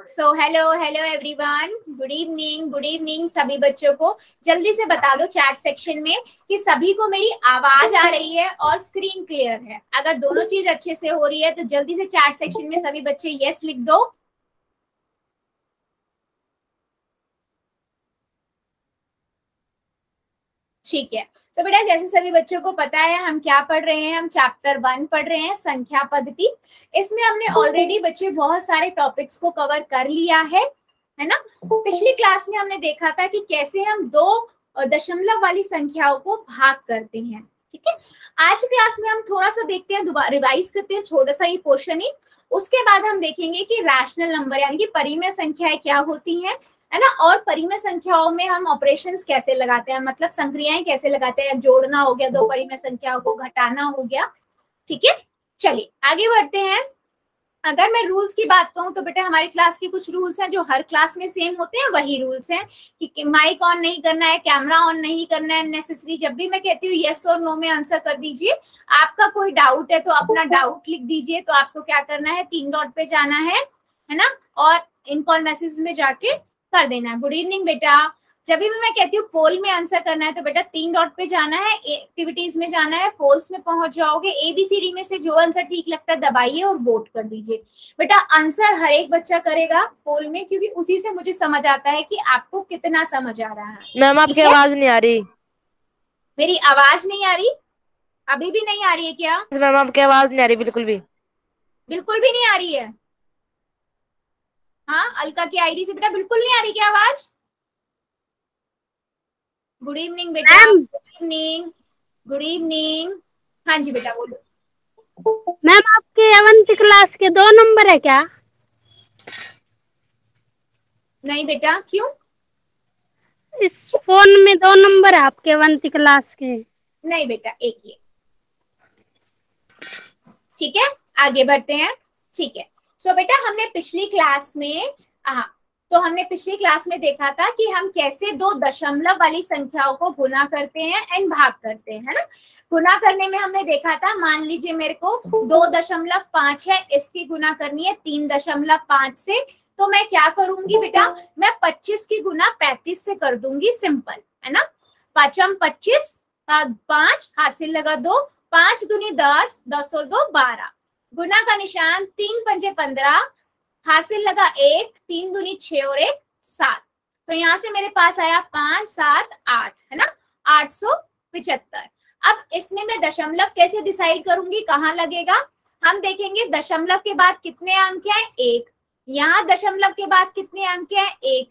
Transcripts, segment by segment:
So hello everyone, good evening सभी बच्चों को। जल्दी से बता दो चैट सेक्शन में कि सभी को मेरी आवाज आ रही है और स्क्रीन क्लियर है। अगर दोनों चीज अच्छे से हो रही है तो जल्दी से चैट सेक्शन में सभी बच्चे यस लिख दो। ठीक है, तो बेटा जैसे सभी बच्चों को पता है हम क्या पढ़ रहे हैं, हम चैप्टर 1 पढ़ रहे हैं, संख्या पद्धति। इसमें हमने ऑलरेडी बच्चे बहुत सारे टॉपिक्स को कवर कर लिया है ना। पिछली क्लास में हमने देखा था कि कैसे हम दो दशमलव वाली संख्याओं को भाग करते हैं। ठीक है, आज क्लास में हम थोड़ा सा देखते हैं, दोबारा रिवाइज करते हैं छोटा सा ये पोर्शन ही। उसके बाद हम देखेंगे कि रैशनल नंबर यानी कि परिमेय संख्याएं क्या होती हैं, है ना, और परिमेय संख्याओं में हम ऑपरेशंस कैसे लगाते हैं, मतलब संक्रियाएं कैसे लगाते हैं। जोड़ना हो गया, दो परिमेय संख्याओं को घटाना हो गया। ठीक है, चलिए आगे बढ़ते हैं। अगर मैं रूल्स की बात कहूँ तो बेटा हमारी क्लास के कुछ रूल्स हैं जो हर क्लास में सेम होते हैं। वही रूल्स हैं कि माइक ऑन नहीं करना है, कैमरा ऑन नहीं करना है नेसेसरी। जब भी मैं कहती हूँ यस और नो में आंसर कर दीजिए। आपका कोई डाउट है तो अपना डाउट लिख दीजिए। तो आपको क्या करना है, 3 डॉट पे जाना है ना, और इन कॉल मैसेज में जाके कर देना है गुड इवनिंग बेटा। जब भी मैं कहती हूँ पोल में आंसर करना है तो बेटा 3 डॉट पे जाना है, एक्टिविटीज में जाना है, पोल्स में पहुंच जाओगे। एबीसीडी में से जो आंसर ठीक लगता है दबाइए और वोट कर दीजिए। बेटा आंसर हर एक बच्चा करेगा पोल में, क्योंकि उसी से मुझे समझ आता है कि आपको कितना समझ आ रहा है। मैम आपकी आवाज नहीं आ रही। मेरी आवाज नहीं आ रही? अभी भी नहीं आ रही है क्या? मैम आपकी आवाज नहीं आ रही बिल्कुल भी। बिल्कुल भी नहीं आ रही है? हाँ, अलका की आईडी से बेटा बिल्कुल नहीं आ रही क्या आवाज? गुड इवनिंग बेटा, गुड इवनिंग। हाँ जी बेटा बोलो। मैम आपके 11th क्लास के 2 नंबर है क्या? नहीं बेटा, क्यों? इस फोन में 2 नंबर है आपके 11th क्लास के। नहीं बेटा, एक ही। ठीक है, आगे बढ़ते हैं। ठीक है, सो बेटा हमने पिछली क्लास में हमने पिछली क्लास में देखा था कि हम कैसे दो दशमलव वाली संख्याओं को गुना करते हैं एंड भाग करते हैं, है ना। गुना करने में हमने देखा था, मान लीजिए मेरे को 2.5 है, इसकी गुना करनी है 3.5 से। तो मैं क्या करूंगी बेटा, मैं 25 की गुना 35 से कर दूंगी, सिंपल है ना। 5 25, 5 हाथ से लगा 2, 5 दूनी 10, 10 और 2 12, गुना का निशान 3 पंजे 15, हासिल लगा 1, 3 दूनी 6 और 1 7। तो यहाँ से मेरे पास आया 5 7 8, है ना, 875। अब इसमें मैं दशमलव कैसे डिसाइड करूंगी, कहाँ लगेगा। हम देखेंगे दशमलव के बाद कितने अंक है, 1। यहाँ दशमलव के बाद कितने अंक है, 1,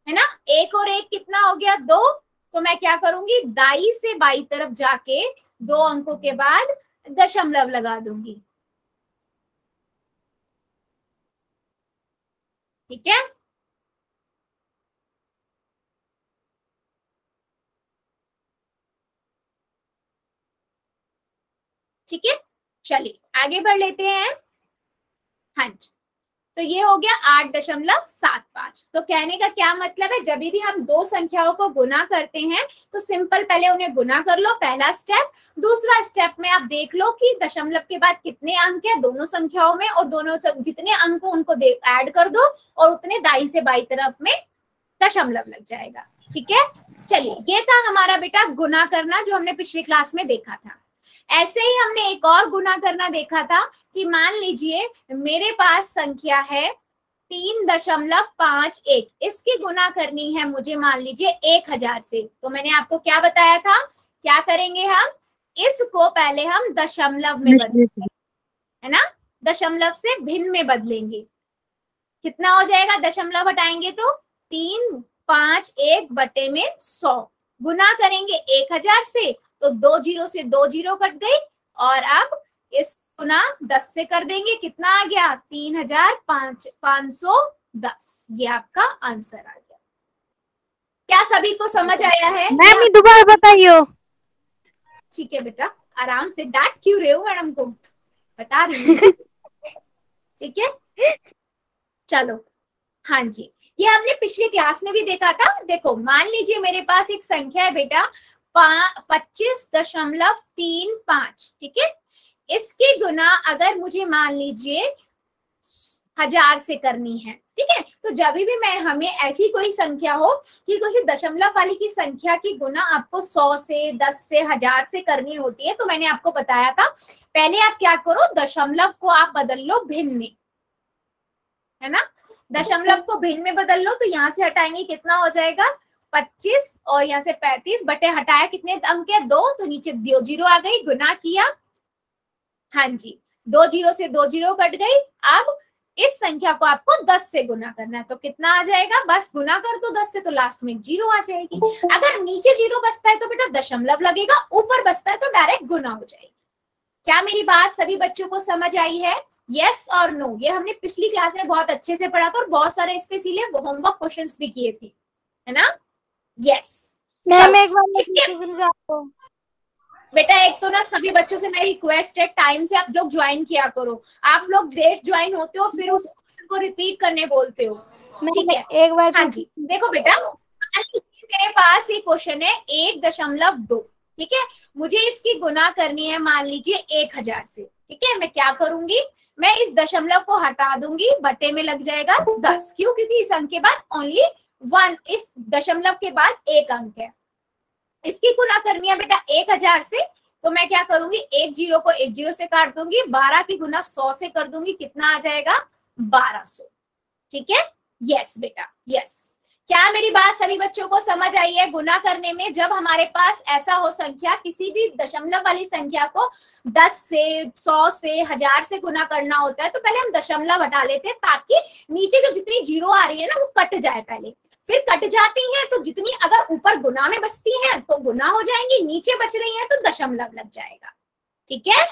है ना। 1 और 1 कितना हो गया, 2। तो मैं क्या करूंगी, दाई से बाई तरफ जाके 2 अंकों के बाद दशमलव लगा दूंगी। ठीक है, ठीक है, चलिए आगे बढ़ लेते हैं। हाँ जी, तो ये हो गया 8.75। तो कहने का क्या मतलब है, जब भी हम दो संख्याओं को गुना करते हैं तो सिंपल पहले उन्हें गुना कर लो, पहला स्टेप। दूसरा स्टेप में आप देख लो कि दशमलव के बाद कितने अंक है दोनों संख्याओं में, और दोनों जितने अंक उनको ऐड कर दो और उतने दाई से बाई तरफ में दशमलव लग जाएगा। ठीक है, चलिए ये था हमारा बेटा गुना करना, जो हमने पिछली क्लास में देखा था। ऐसे ही हमने एक और गुना करना देखा था कि मान लीजिए मेरे पास संख्या है 3.51, इसकी गुना करनी है मुझे मान लीजिए 1000 से। तो मैंने आपको क्या बताया था, क्या करेंगे हम, इसको पहले हम दशमलव में बदलेंगे, है ना, दशमलव से भिन्न में बदलेंगे। कितना हो जाएगा, दशमलव हटाएंगे तो 351 बटे में 100, गुना करेंगे 1000 से तो 2 जीरो से 2 जीरो कट गई, और अब इस गुना 10 से कर देंगे, कितना आ गया 3510। ये आपका आंसर आ गया। क्या सभी को समझ आया है? मैम दोबारा बताइए। ठीक है बेटा, आराम से, डांट क्यों रहे हो मैडम को, बता रही हूँ। ठीक है, चलो। हाँ जी, ये हमने पिछली क्लास में भी देखा था। देखो मान लीजिए मेरे पास एक संख्या है बेटा 25.35, ठीक है। इसकी गुना अगर मुझे मान लीजिए 1000 से करनी है, ठीक है। तो जब भी मैं हमें ऐसी कोई संख्या हो कि कुछ दशमलव वाली की संख्या की गुना आपको 100 से, 10 से, 1000 से करनी होती है, तो मैंने आपको बताया था पहले आप क्या करो, दशमलव को आप बदल लो भिन्न में, है ना। दशमलव को भिन्न में बदल लो, तो यहाँ से हटाएंगे कितना हो जाएगा 25 और यहाँ से 35 बटे हटाया कितने अंक है 2, तो नीचे 2 जीरो आ गई, गुना किया, हाँ जी 2 जीरो से 2 जीरो कट गई। अब इस संख्या को आपको 10 से गुना करना है, तो कितना आ जाएगा, बस गुना कर दो 10 से, तो लास्ट में जीरो आ जाएगी। अगर नीचे जीरो बचता है तो बेटा दशमलव लगेगा, ऊपर बचता है तो डायरेक्ट गुना हो जाएगी। क्या मेरी बात सभी बच्चों को समझ आई है? यस और नो, ये हमने पिछली क्लास में बहुत अच्छे से पढ़ा था और बहुत सारे इसके इसीलिए होमवर्क क्वेश्चंस भी किए थे, है ना। यस मैम एक बार बेटा, एक तो ना सभी बच्चों से मेरी रिक्वेस्ट है, टाइम से आप लोग ज्वाइन किया करो। आप लोग लेट ज्वाइन होते हो, फिर उस क्वेश्चन को रिपीट करने बोलते हो, ठीक है। एक बार हाँ जी, देखो बेटा, मेरे पास ये क्वेश्चन है 1.2, ठीक है। मुझे इसकी गुना करनी है मान लीजिए 1000 से, ठीक है। मैं क्या करूंगी, मैं इस दशमलव को हटा दूंगी, बटे में लग जाएगा 10, क्यों, क्योंकि इस अंक के बाद ओनली 1, इस दशमलव के बाद एक अंक है। इसकी गुना करनी है बेटा 1000 से, तो मैं क्या करूंगी, एक जीरो को एक जीरो से काट दूंगी, 12 की गुना 100 से कर दूंगी, कितना आ जाएगा 1200, ठीक है। यस बेटा, यस। क्या मेरी बात सभी बच्चों को समझ आई है? गुना करने में जब हमारे पास ऐसा हो संख्या, किसी भी दशमलव वाली संख्या को 10 से, 100 से, 1000 से गुना करना होता है, तो पहले हम दशमलव हटा लेते हैं ताकि नीचे जो जितनी जीरो आ रही है ना वो कट जाए पहले, फिर कट जाती हैं तो जितनी अगर ऊपर गुना में बचती हैं तो गुना हो जाएंगी, नीचे बच रही हैं तो दशमलव लग जाएगा, ठीक है।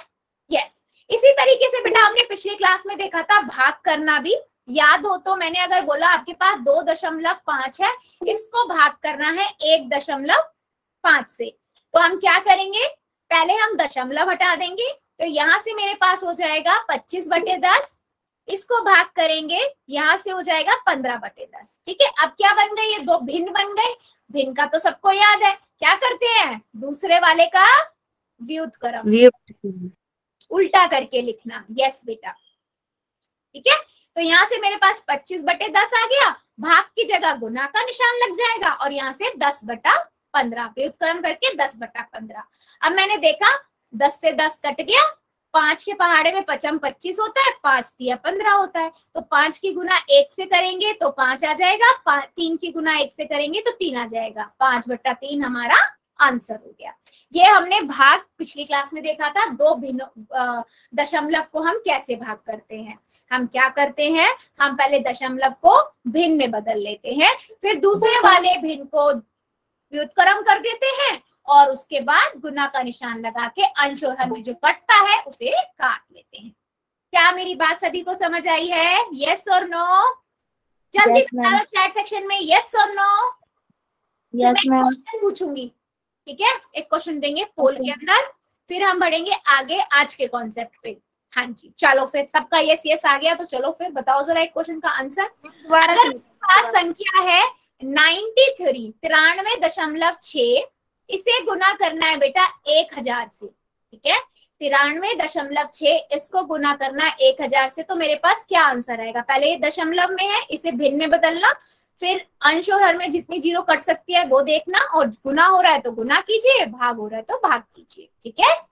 यस, इसी तरीके से बेटा हमने पिछली क्लास में देखा था भाग करना भी, याद हो तो मैंने अगर बोला आपके पास 2.5 है, इसको भाग करना है 1.5 से, तो हम क्या करेंगे, पहले हम दशमलव हटा देंगे, तो यहां से मेरे पास हो जाएगा 25/10, इसको भाग करेंगे, यहां से हो जाएगा 15/10, ठीक है। अब क्या बन गई, ये दो भिन्न बन गए। भिन्न का तो सबको याद है, क्या करते हैं, दूसरे वाले का व्युत्क्रम, उल्टा करके लिखना। यस बेटा, ठीक है। तो यहाँ से मेरे पास 25/10 आ गया, भाग की जगह गुना का निशान लग जाएगा, और यहाँ से 10/15, व्युत्क्रम करके 10/15। अब मैंने देखा 10 से 10 कट गया, 5 के पहाड़े में 5 25 होता है, 5 तिया 15 होता है, तो 5 की गुना 1 से करेंगे तो 5 आ जाएगा, 3 की गुना 1 से करेंगे तो 3 आ जाएगा, 5/3 हमारा आंसर हो गया। ये हमने भाग पिछली क्लास में देखा था, दो भिन्न दशमलव को हम कैसे भाग करते हैं। हम क्या करते हैं, हम पहले दशमलव को भिन्न में बदल लेते हैं, फिर दूसरे वाले भिन्न को व्युत्क्रम कर देते हैं, और उसके बाद गुना का निशान लगा के अंश और हर में जो कटता है उसे काट लेते हैं। क्या मेरी बात सभी को समझ आई है? यस और नो? जल्दी से बताओ चैट सेक्शन में यस और नो। Yes ma'am. क्वेश्चन पूछूंगी, ठीक है, एक क्वेश्चन देंगे पोल के अंदर, फिर हम बढ़ेंगे आगे आज के कॉन्सेप्ट पे। हाँ जी, चलो फिर सबका यस यस आ गया, तो चलो फिर बताओ जरा एक क्वेश्चन का आंसर। अगर पास संख्या है 93.6, इसे गुना करना है बेटा 1000 से, ठीक है। 93.6 इसको गुना करना है 1000 से, तो मेरे पास क्या आंसर आएगा, पहले ये दशमलव में है, इसे भिन्न में बदलना, फिर अंश और हर में जितनी जीरो कट सकती है वो देखना, और गुना हो रहा है तो गुना कीजिए, भाग हो रहा है तो भाग कीजिए, ठीक है।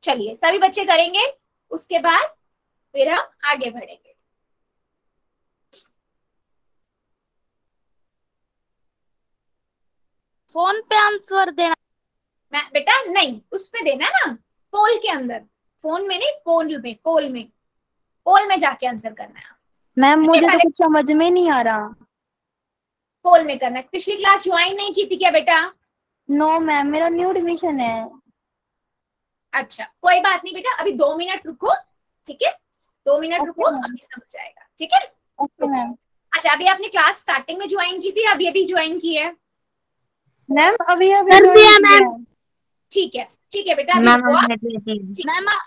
चलिए सभी बच्चे करेंगे, उसके बाद फिर हम आगे बढ़ेंगे। फोन पे आंसर देना मैं बेटा नहीं, उस पे देना ना, पोल के अंदर, फोन में नहीं, पोल में जाके आंसर करना है। मैम मुझे तो कुछ समझ में नहीं आ रहा। पोल में करना है। पिछली क्लास ज्वाइन नहीं की थी क्या बेटा? नो मैम, मेरा न्यू एडमिशन है। अच्छा कोई बात नहीं बेटा, अभी 2 मिनट रुको, ठीक है, 2 मिनट रुको, अभी समझ जाएगा, ठीक है। Okay ma'am. अच्छा अभी आपने क्लास स्टार्टिंग में ज्वाइन की थी, अभी ज्वाइन की है मैम? अभी कर दिया मैम। ठीक है बेटा, मैम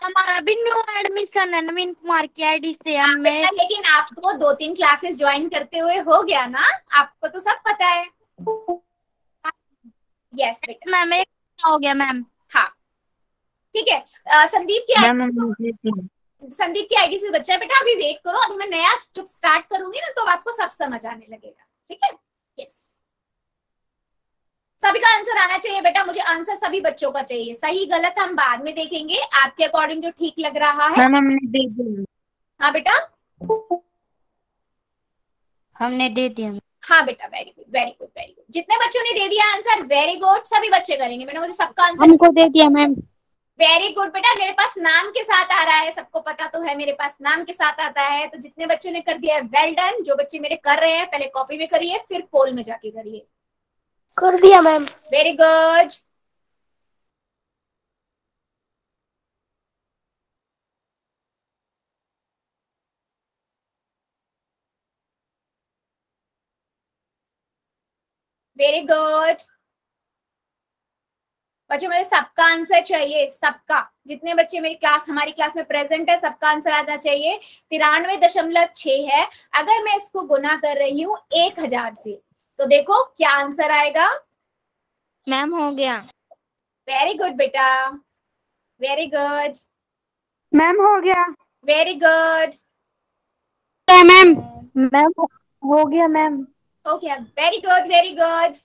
हमारा भी न्यू एडमिशन है नवीन कुमार की आईडी से। हमें लेकिन आपको 2-3 क्लासेस ज्वाइन करते हुए हो गया ना, आपको तो सब पता है। यस बेटा मैम, एक हो गया मैम। हाँ ठीक है। संदीप की संदीप की आईडी से बच्चा है बेटा, अभी वेट करो, अभी मैं नया जब स्टार्ट करूंगी ना तो आपको सब समझ आने लगेगा, ठीक है। यस, सभी का आंसर आना चाहिए बेटा, मुझे आंसर सभी बच्चों का चाहिए, सही गलत हम बाद में देखेंगे, आपके अकॉर्डिंग जो ठीक लग रहा है। मैम हमने दे दिया। हाँ बेटा, हमने दे दिया। हाँ बेटा, very good very good very good. जितने बच्चों ने दे दिया आंसर, वेरी गुड, सभी बच्चे करेंगे बेटा, मुझे सबका आंसर हमको दे दिया मैम। वेरी गुड बेटा, मेरे पास नाम के साथ आ रहा है, सबको पता तो है मेरे पास नाम के साथ आता है, तो जितने बच्चों ने कर दिया है वेल डन। जो बच्चे मेरे कर रहे हैं पहले कॉपी में करिए, फिर पोल में जाके करिए। कर दिया ma'am. Very good. Very good बच्चों, मुझे सबका आंसर चाहिए, सबका, जितने बच्चे मेरी क्लास हमारी क्लास में प्रेजेंट है सबका आंसर आना चाहिए। 93.6 है, अगर मैं इसको गुना कर रही हूँ 1000 से, तो देखो क्या आंसर आएगा। मैम हो गया। वेरी गुड बेटा, वेरी गुड, मैम हो गया। Very good. मैम मैम हो गया ma'am. Okay, very good very good.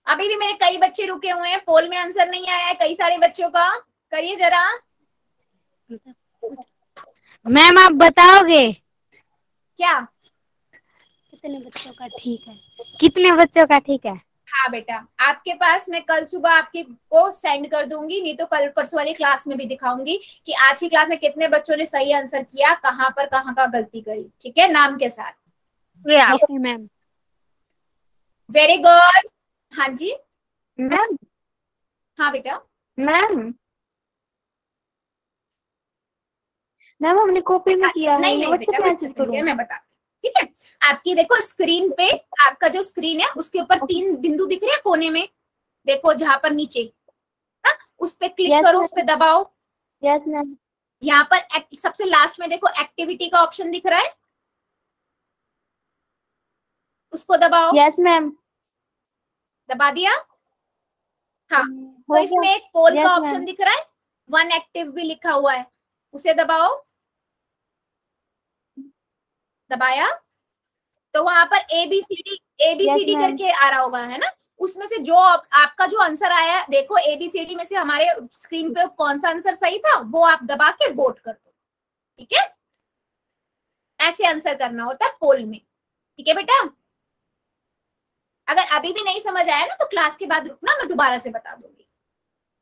अभी भी मेरे कई बच्चे रुके हुए हैं, पोल में आंसर नहीं आया है कई सारे बच्चों का, करिए जरा। मैम आप बताओगे क्या? कितने बच्चों का ठीक है? कितने बच्चों का ठीक है? हाँ बेटा, आपके पास मैं कल सुबह आपके को सेंड कर दूंगी, नहीं तो कल परसों वाली क्लास में भी दिखाऊंगी कि आज की क्लास में कितने बच्चों ने सही आंसर किया, कहाँ पर कहाँ का गलती करी, ठीक है, नाम के साथ। Okay ma'am. Very good. हाँ जी मैम। हाँ बेटा, मैम मैम हमने कॉपी में किया है, नहीं ये नहीं बेटा, मैसेज करूँ? मैं बताती हूँ, ठीक है। आपकी देखो स्क्रीन पे, आपका जो स्क्रीन है उसके ऊपर 3 बिंदु दिख रहे हैं कोने में, देखो जहां पर नीचे, हाँ, उस पे क्लिक करो, उस पे दबाओ। Yes ma'am. यहाँ पर सबसे लास्ट में देखो एक्टिविटी का ऑप्शन दिख रहा है, उसको दबाओ। Yes ma'am. दबा दिया? हाँ, तो हो इसमें गया। एक पोल का Yes, ऑप्शन ma'am. दिख रहा है, 1 एक्टिव भी लिखा हुआ है, उसे दबाओ। दबाया तो वहां पर ABCD Yes, ma'am. करके आ रहा होगा, है ना, उसमें से जो आपका जो आंसर आया, देखो ABCD में से हमारे स्क्रीन पे कौन सा आंसर सही था वो आप दबा के वोट कर दो, ठीक है। ऐसे आंसर करना होता है पोल में, ठीक है बेटा। अगर अभी भी नहीं समझ आया ना तो क्लास के बाद रुकना, मैं दोबारा से बता दूंगी।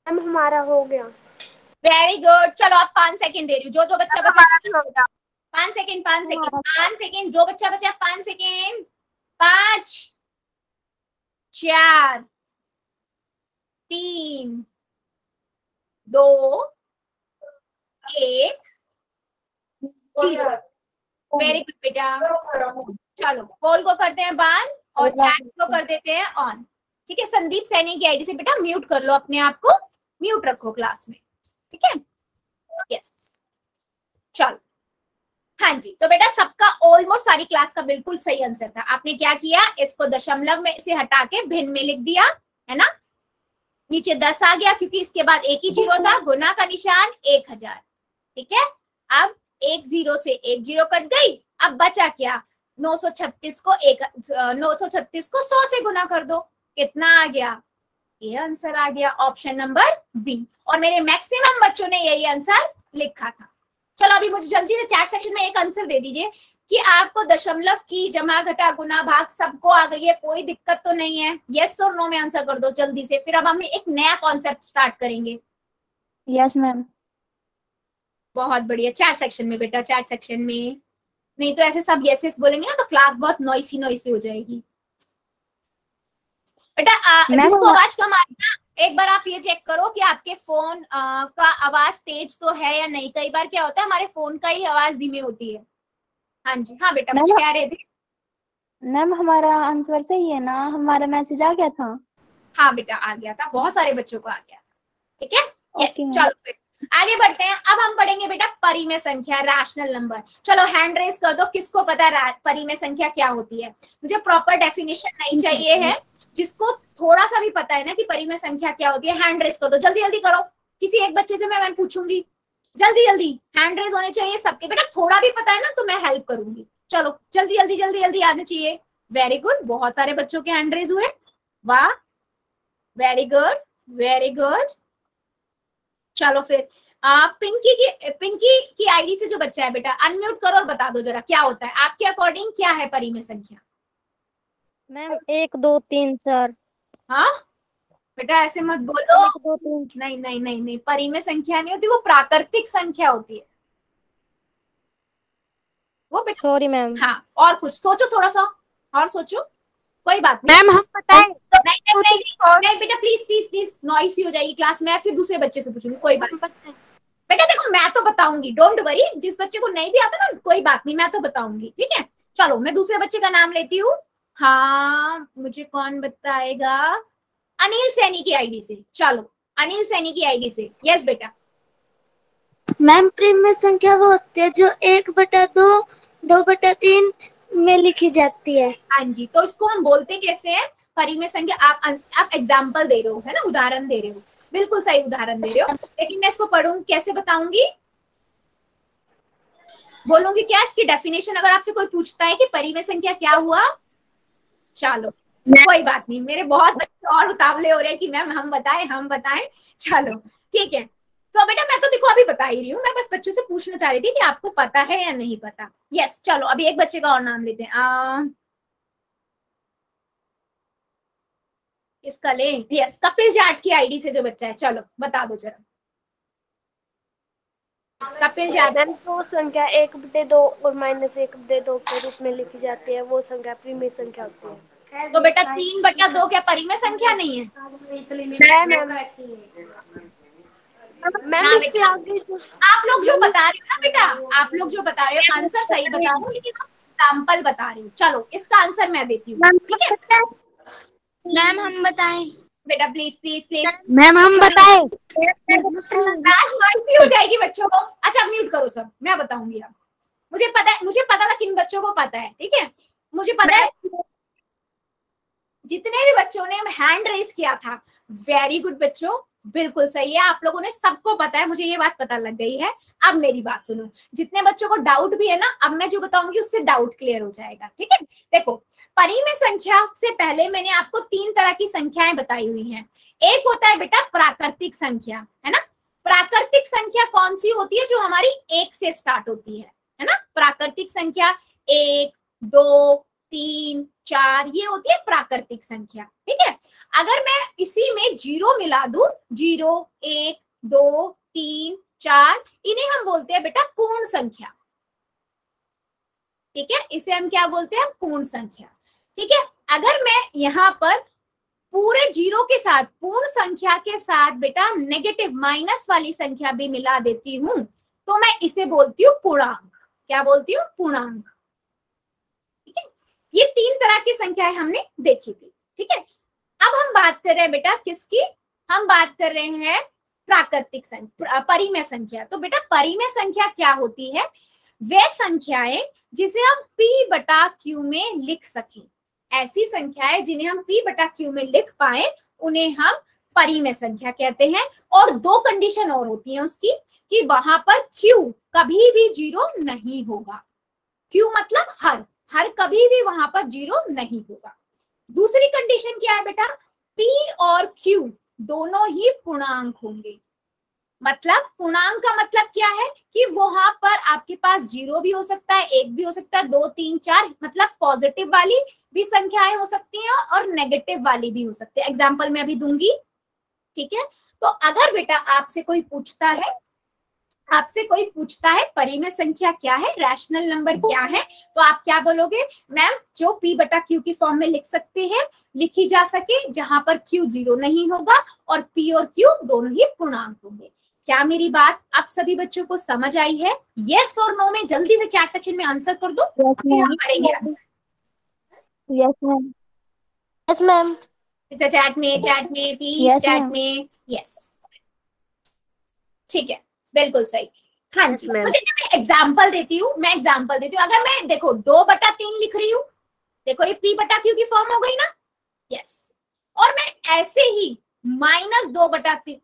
मैम हमारा हो गया। वेरी गुड, चलो आप 5 सेकंड दे रही हूँ, जो बच्चा बचा 5 सेकंड 5 सेकंड 5 सेकंड, जो बच्चा बचा 5 सेकंड, 5 4 3 2 1 0। वेरी गुड बेटा, चलो पोल को करते हैं बंद और चैट को कर देते हैं ऑन, ठीक है। संदीप सैनी की आईडी से बेटा म्यूट कर लो, अपने आप को म्यूट रखो क्लास में, ठीक है। यस, चलो, हाँ जी, तो बेटा सबका ऑलमोस्ट सारी क्लास का बिल्कुल सही आंसर था। आपने क्या किया, इसको दशमलव में से हटा के भिन्न में लिख दिया, है ना, नीचे 10 आ गया क्योंकि इसके बाद एक ही जीरो था, गुना का निशान 1000, ठीक है। अब 1 0 से 1 0 कट गई, अब बचा क्या, 936 को 100 से गुना कर दो, कितना आ गया, ये आंसर आ गया, ऑप्शन नंबर बी। और मेरे मैक्सिमम बच्चों ने यही आंसर लिखा था। चलो अभी मुझे जल्दी से चैट सेक्शन में एक आंसर दे दीजिए कि आपको दशमलव की जमा घटा गुना भाग सबको आ गई है, कोई दिक्कत तो नहीं है, यस और नो में आंसर कर दो जल्दी से, फिर अब हम एक नया कॉन्सेप्ट स्टार्ट करेंगे। Yes ma'am. बहुत बढ़िया, चैट सेक्शन में बेटा, चैट सेक्शन में, नहीं तो ऐसे सब यस यस बोलेंगे ना तो क्लास बहुत नॉइसी हो जाएगी बेटा। जिसको आवाज कम आ रही है ना, एक बार आप ये चेक करो कि आपके फोन का आवाज तेज तो है या नहीं। कई बार क्या होता है, हमारे फोन का ही आवाज धीमी होती है। हाँ जी, हाँ बेटा, कुछ कह रहे थे। मैम हमारा आंसर सही है ना, हमारा मैसेज आ गया था। हाँ बेटा आ गया था, बहुत सारे बच्चों को आ गया था, ठीक है। यस, Okay, चलो फिर आगे बढ़ते हैं। अब हम पढ़ेंगे बेटा परिमेय संख्या, रैशनल नंबर। चलो हैंड रेज कर दो, किसको पता है परिमेय संख्या क्या होती है। मुझे प्रॉपर डेफिनेशन नहीं चाहिए है, जिसको थोड़ा सा भी पता है ना कि परिमेय संख्या क्या होती है, हैंड रेज कर दो, जल्दी जल्दी करो। किसी एक बच्चे से मैं पूछूंगी, जल्दी जल्दी हैंड रेज होने चाहिए सबके। बेटा थोड़ा भी पता है ना तो मैं हेल्प करूंगी। चलो जल्दी जल्दी जल्दी जल्दी आने चाहिए। वेरी गुड, बहुत सारे बच्चों के हैंड रेज हुए, वाह वेरी गुड वेरी गुड। चलो फिर पिंकी की आईडी से जो बच्चा है बेटा अनम्यूट करो और बता दो जरा क्या होता है आपके अकॉर्डिंग, क्या है परिमेय संख्या? मैम 1 2 3 4। हाँ बेटा ऐसे मत बोलो। 1 2 3। नहीं नहीं नहीं नहीं, परिमेय संख्या नहीं होती, वो प्राकृतिक संख्या होती है वो बेटा। Sorry ma'am. हाँ और कुछ सोचो, थोड़ा सा और सोचो, कोई बात नहीं। मैम हम बताएं। नहीं नहीं नहीं नहीं बेटा प्लीज प्लीज प्लीज, नॉइस हो जाएगी क्लास में, फिर दूसरे बच्चे से पूछूंगी। कोई बात नहीं बेटा, देखो मैं तो बताऊंगी, डोंट वरी। जिस बच्चे को नहीं भी आता ना कोई बात नहीं, मैं तो बताऊंगी, ठीक है। चलो मैं दूसरे बच्चे का नाम लेती हूँ। हाँ मुझे कौन बताएगा? अनिल सैनी की आईडी से। चलो अनिल सैनी की आईडी से। यस बेटा। मैम परिमेय संख्या वो होती है जो 1/2, 2/3 में लिखी जाती है। हाँ जी, तो इसको हम बोलते कैसे हैं परिमेय संख्या? आप एग्जाम्पल दे रहे हो, है ना, उदाहरण दे रहे हो, बिल्कुल सही उदाहरण दे रहे हो। लेकिन मैं इसको पढ़ूंगी कैसे, बताऊंगी, बोलूंगी क्या इसकी डेफिनेशन अगर आपसे कोई पूछता है कि परिमेय संख्या क्या हुआ। चलो कोई बात नहीं, मेरे बहुत बच्चे और उतावले हो रहे हैं कि मैम हम बताएं। चलो ठीक है। तो बेटा मैं तो देखो अभी बता ही रही हूँ, मैं बस बच्चों से पूछना चाह रही थी कि आपको पता है या नहीं पता। यस चलो अभी एक बच्चे का और नाम लेते हैं। इसका ले। यस कपिल जाट की आईडी से जो बच्चा है, चलो बता दो जरा। कपिल जाट। वो संख्या 1/2 और -1/2 के रूप में लिखी जाती है, वो संख्या परिमेय संख्या होती है। तो बेटा 3/2 क्या परिमेय संख्या नहीं है? मैम इससे आगे आप लोग जो बता रहे हो ना बेटा, आप लोग जो बता रहे हो आंसर सही बता रहे हो, लेकिन एग्जाम्पल बता रही हूँ। चलो इसका आंसर मैं देती हूँ, ठीक है। मैम हम बताएं। बेटा प्लीज प्लीज प्लीज। मैम हम बताएं। नॉइसी हो जाएगी बच्चों को। अच्छा म्यूट करो सब, मैं बताऊंगी अब। मुझे पता था किन बच्चों को पता है, ठीक है, मुझे पता है। जितने भी बच्चों ने हैंड रेस किया था, वेरी गुड बच्चों, बिल्कुल सही है, आप लोगों ने सबको पता है, मुझे ये बात पता लग गई है। अब मेरी बात सुनो, जितने बच्चों को डाउट भी है ना, अब मैं जो बताऊंगी उससे डाउट क्लियर हो जाएगा, ठीक है। देखो परिमेय संख्या से पहले मैंने आपको 3 तरह की संख्याएं बताई हुई हैं। एक होता है बेटा प्राकृतिक संख्या, है ना। प्राकृतिक संख्या कौन सी होती है? जो हमारी 1 से स्टार्ट होती है ना। प्राकृतिक संख्या 1 2 3 4 ये होती है प्राकृतिक संख्या, ठीक है। अगर मैं इसी में 0 मिला दूं, 0 1 2 3 4, इन्हें हम बोलते हैं बेटा पूर्ण संख्या, ठीक है। इसे हम क्या बोलते हैं? पूर्ण संख्या, ठीक है। अगर मैं यहाँ पर पूरे 0 के साथ, पूर्ण संख्या के साथ बेटा नेगेटिव माइनस वाली संख्या भी मिला देती हूँ, तो मैं इसे बोलती हूँ पूर्णांक। क्या बोलती हूँ? पूर्णांक, ठीक है। ये 3 तरह की संख्याएं हमने देखी थी, ठीक है। अब हम बात कर रहे हैं बेटा किसकी? हम बात कर रहे हैं प्राकृतिक संख्या, परिमेय संख्या। तो बेटा परिमेय संख्या क्या होती है? वे संख्याएं जिसे हम P/Q में लिख सकें, ऐसी संख्याएं जिन्हें हम P/Q में लिख पाए, उन्हें हम परिमेय संख्या कहते हैं। और 2 कंडीशन और होती हैं उसकी, कि वहां पर Q कभी भी 0 नहीं होगा। Q मतलब हर कभी भी वहां पर 0 नहीं होगा। दूसरी कंडीशन क्या है बेटा? P और Q दोनों ही पूर्णांक होंगे। मतलब पूर्णांक का मतलब क्या है? कि वहां पर आपके पास 0 भी हो सकता है, 1 भी हो सकता है, 2 3 4, मतलब पॉजिटिव वाली भी संख्याएं हो सकती हैं और नेगेटिव वाली भी हो सकती है। एग्जाम्पल मैं अभी दूंगी, ठीक है। तो अगर बेटा आपसे कोई पूछता है परिमेय संख्या क्या है, रैशनल नंबर क्या है, तो आप क्या बोलोगे? मैम जो P/Q की फॉर्म में लिख सकते हैं, लिखी जा सके, जहां पर Q 0 नहीं होगा और P और Q दोनों ही पूर्णांक होंगे। क्या मेरी बात आप सभी बच्चों को समझ आई है? यस और नो में जल्दी से चैट सेक्शन में आंसर कर दो, फिर हम पढ़ेंगे answer. Yes ma'am. Yes ma'am. Chat में प्लीज, चैट में यस, ठीक है, बिल्कुल सही। हाँ जी, तो जैसे मैं एग्जाम्पल देती हूँ, अगर मैं देखो 2/3 लिख रही हूँ, देखो ये P/Q की फॉर्म हो गई ना, यस। और मैं ऐसे ही -2/3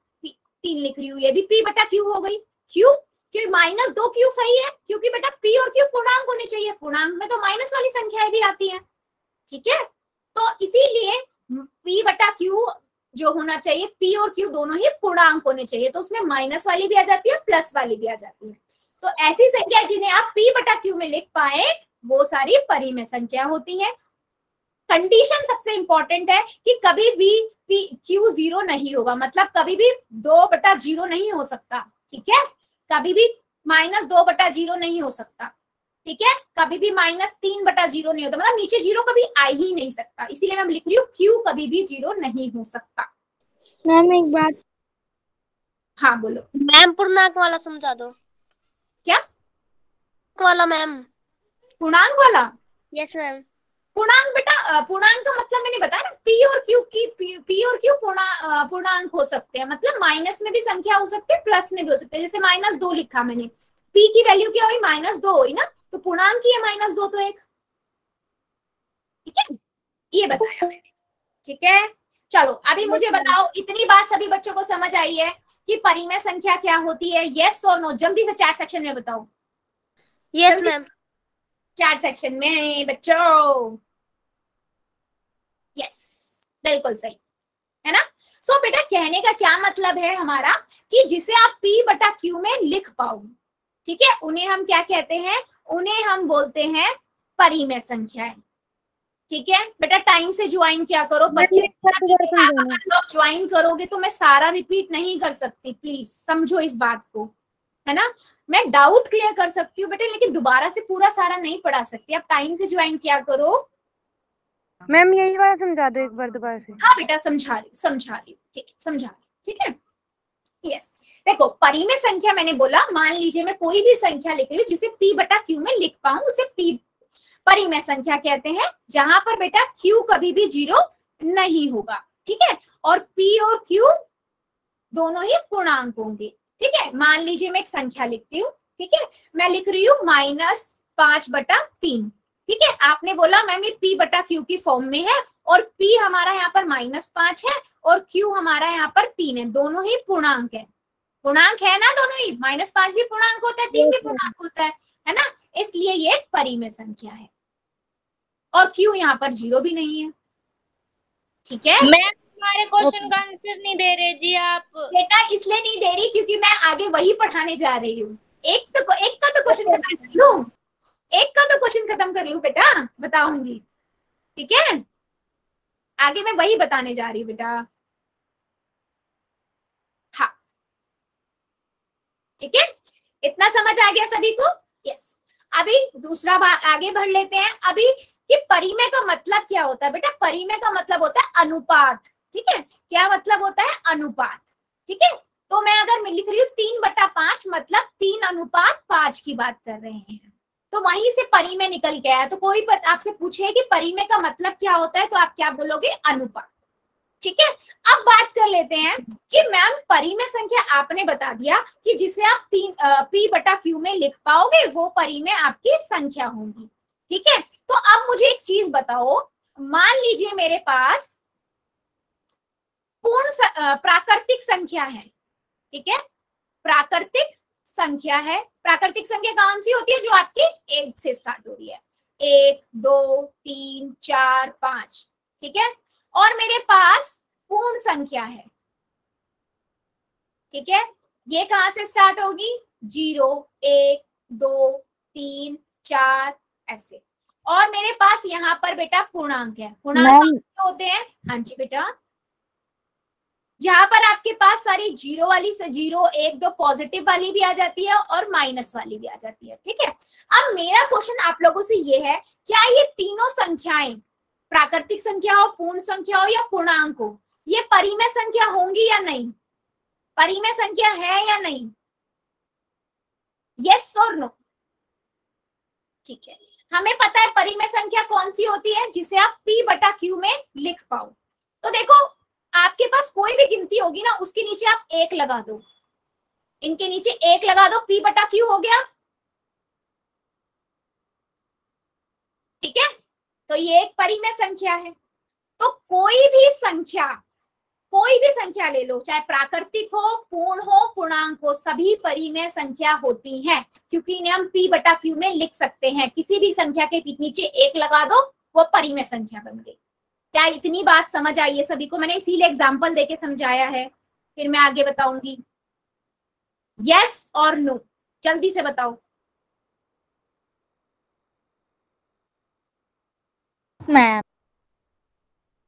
लिख रही हूँ, ये भी P/Q हो गई। क्यों? कि -2 क्यों सही है, क्योंकि बेटा p और q पूर्णांक होने चाहिए, पूर्णांक में तो माइनस वाली संख्याएं भी आती हैं, ठीक है। तो इसीलिए p बटा q जो होना चाहिए, p और q दोनों ही पूर्णांक होने चाहिए, तो उसमें माइनस वाली भी आ जाती है, प्लस वाली भी आ जाती है। तो ऐसी संख्या जिन्हें आप p बटा q में लिख पाए वो सारी परिमेय संख्या होती है। कंडीशन सबसे इंपॉर्टेंट है कि कभी भी q 0 नहीं होगा, मतलब कभी भी 2/0 नहीं हो सकता, ठीक है। कभी भी -2/0 नहीं हो सकता, ठीक है। कभी भी -3/0 नहीं होता, मतलब नीचे 0 कभी आ ही नहीं सकता, इसीलिए मैं लिख रही हूँ q कभी भी 0 नहीं हो सकता। मैम एक बात, हाँ बोलो। मैम पूर्णांक वाला समझा दो। क्या वाला मैम? पूर्णांक वाला? Yes ma'am. पूर्णांक बेटा, पूर्णांक का मतलब मैंने बताया ना, p और q की p और q पूर्णांक हो सकते हैं, मतलब माइनस में भी संख्या हो सकती है, प्लस में भी हो सकते हैं। जैसे -2 लिखा मैंने, p की वैल्यू क्या हुई, -2 हुई ना, तो पूर्णांक ही है -2 तो एक, ठीक है, ये बताया मैंने, ठीक है। चलो अभी मुझे बताओ, इतनी बात सभी बच्चों को समझ आई है कि परिमेय संख्या क्या होती है? यस और नो, जल्दी से चैट सेक्शन में बताओ। Yes ma'am. चैट सेक्शन में बच्चों, यस बिल्कुल सही है ना। सो बेटा कहने का क्या मतलब है हमारा, कि जिसे आप p बटा q में लिख पाओ, ठीक है, उन्हें हम क्या कहते हैं, उन्हें हम बोलते हैं परिमेय संख्याएं, ठीक है। बेटा टाइम से ज्वाइन क्या करो, 25 अगर लोग ज्वाइन करोगे तो मैं सारा रिपीट नहीं कर सकती, प्लीज समझो इस बात को, है ना। मैं डाउट क्लियर कर सकती हूँ बेटा, लेकिन दोबारा से पूरा सारा नहीं पढ़ा सकती। आप टाइम से ज्वाइन क्या करो। मैम यही वाला समझा दो एक बार दोबारा से। हाँ बेटा समझा रही हूँ, ठीक है, समझा रही, ठीक है। यस देखो, परिमेय संख्या मैंने बोला, मान लीजिए मैं कोई भी संख्या लिख रही हूँ जिसे p बटा q में लिख पाऊं, उसे p परिमेय संख्या कहते हैं, जहां पर बेटा q कभी भी 0 नहीं होगा, ठीक है, और p और q दोनों ही पूर्णांक होंगे, ठीक है। मान लीजिए मैं एक संख्या लिखती हूँ, ठीक है, मैं लिख रही हूँ -5/3, ठीक है। आपने बोला मैम ये p बटा q की फॉर्म में है, और p हमारा यहाँ पर -5 है और q हमारा यहाँ पर 3 है, दोनों ही पूर्णांक है, पूर्णांक है ना दोनों ही, -5 भी पूर्णांक होता है, 3 भी पूर्णांक होता है ना, इसलिए ये एक परिमेय संख्या है, और q यहाँ पर 0 भी नहीं है, ठीक है। मैम हमारे क्वेश्चन का आंसर नहीं दे रहे जी आप। बेटा इसलिए नहीं दे रही क्योंकि मैं आगे वही पढ़ाने जा रही हूँ, एक का तो क्वेश्चन खत्म कर लूं, एक का तो क्वेश्चन खत्म कर लूं बेटा, बताऊंगी, ठीक है। आगे मैं वही बताने जा रही हूँ बेटा, हाँ ठीक है, इतना समझ आ गया सभी को। यस अभी दूसरा आगे बढ़ लेते हैं। अभी कि परिमेय का मतलब क्या होता है बेटा, परिमेय का मतलब होता है अनुपात, ठीक है। क्या मतलब होता है, अनुपात, ठीक है। तो मैं अगर मैं लिख रही हूँ 3/5, मतलब 3:5 की बात कर रहे हैं, तो वहीं से परिमेय निकल के आया। तो कोई आपसे पूछे कि परिमेय का मतलब क्या होता है, तो आप क्या बोलोगे, अनुपात, ठीक है। अब बात कर लेते हैं कि मैम परिमेय संख्या आपने बता दिया कि जिसे आप p बटा q में लिख पाओगे वो परिमेय आपकी संख्या होंगी, ठीक है। तो अब मुझे एक चीज बताओ, मान लीजिए मेरे पास पूर्ण प्राकृतिक संख्या है, ठीक है, प्राकृतिक संख्या है। प्राकृतिक संख्या कौन सी होती है, जो आपकी 1 से स्टार्ट हो रही है, 1 2 3 4 5, ठीक है। और मेरे पास पूर्ण संख्या है, ठीक है, ये कहां से स्टार्ट होगी, 0 1 2 3 4 ऐसे, और मेरे पास यहाँ पर बेटा पूर्णांक है। पूर्णांक होते हैं, हाँ जी बेटा, जहां पर आपके पास सारी 0 वाली से 0 1 2 पॉजिटिव वाली भी आ जाती है और माइनस वाली भी आ जाती है, ठीक है। अब मेरा क्वेश्चन आप लोगों से ये है, क्या ये तीनों संख्याएं, प्राकृतिक संख्या हो, पूर्ण संख्या हो या पूर्णांक हो, ये परिमेय संख्या होंगी या नहीं, परिमेय संख्या है या नहीं, यस और नो, ठीक है। हमें पता है परिमेय संख्या कौन सी होती है, जिसे आप p बटा q में लिख पाओ। तो देखो आपके पास कोई भी गिनती होगी ना, उसके नीचे आप 1 लगा दो, इनके नीचे 1 लगा दो, p बटा q हो गया, ठीक है। तो ये एक परिमेय संख्या है। तो कोई भी संख्या कोई भी संख्या ले लो, चाहे प्राकृतिक हो, पूर्ण हो, पूर्णांक हो, सभी परिमेय संख्या होती हैं, क्योंकि इन्हें हम p बटा q में लिख सकते हैं। किसी भी संख्या के नीचे एक लगा दो, वो परिमेय संख्या बन गई। क्या इतनी बात समझ आई है सभी को? मैंने इसीलिए एग्जाम्पल देके समझाया है, फिर मैं आगे बताऊंगी। यस और नो, जल्दी से बताओ। मैम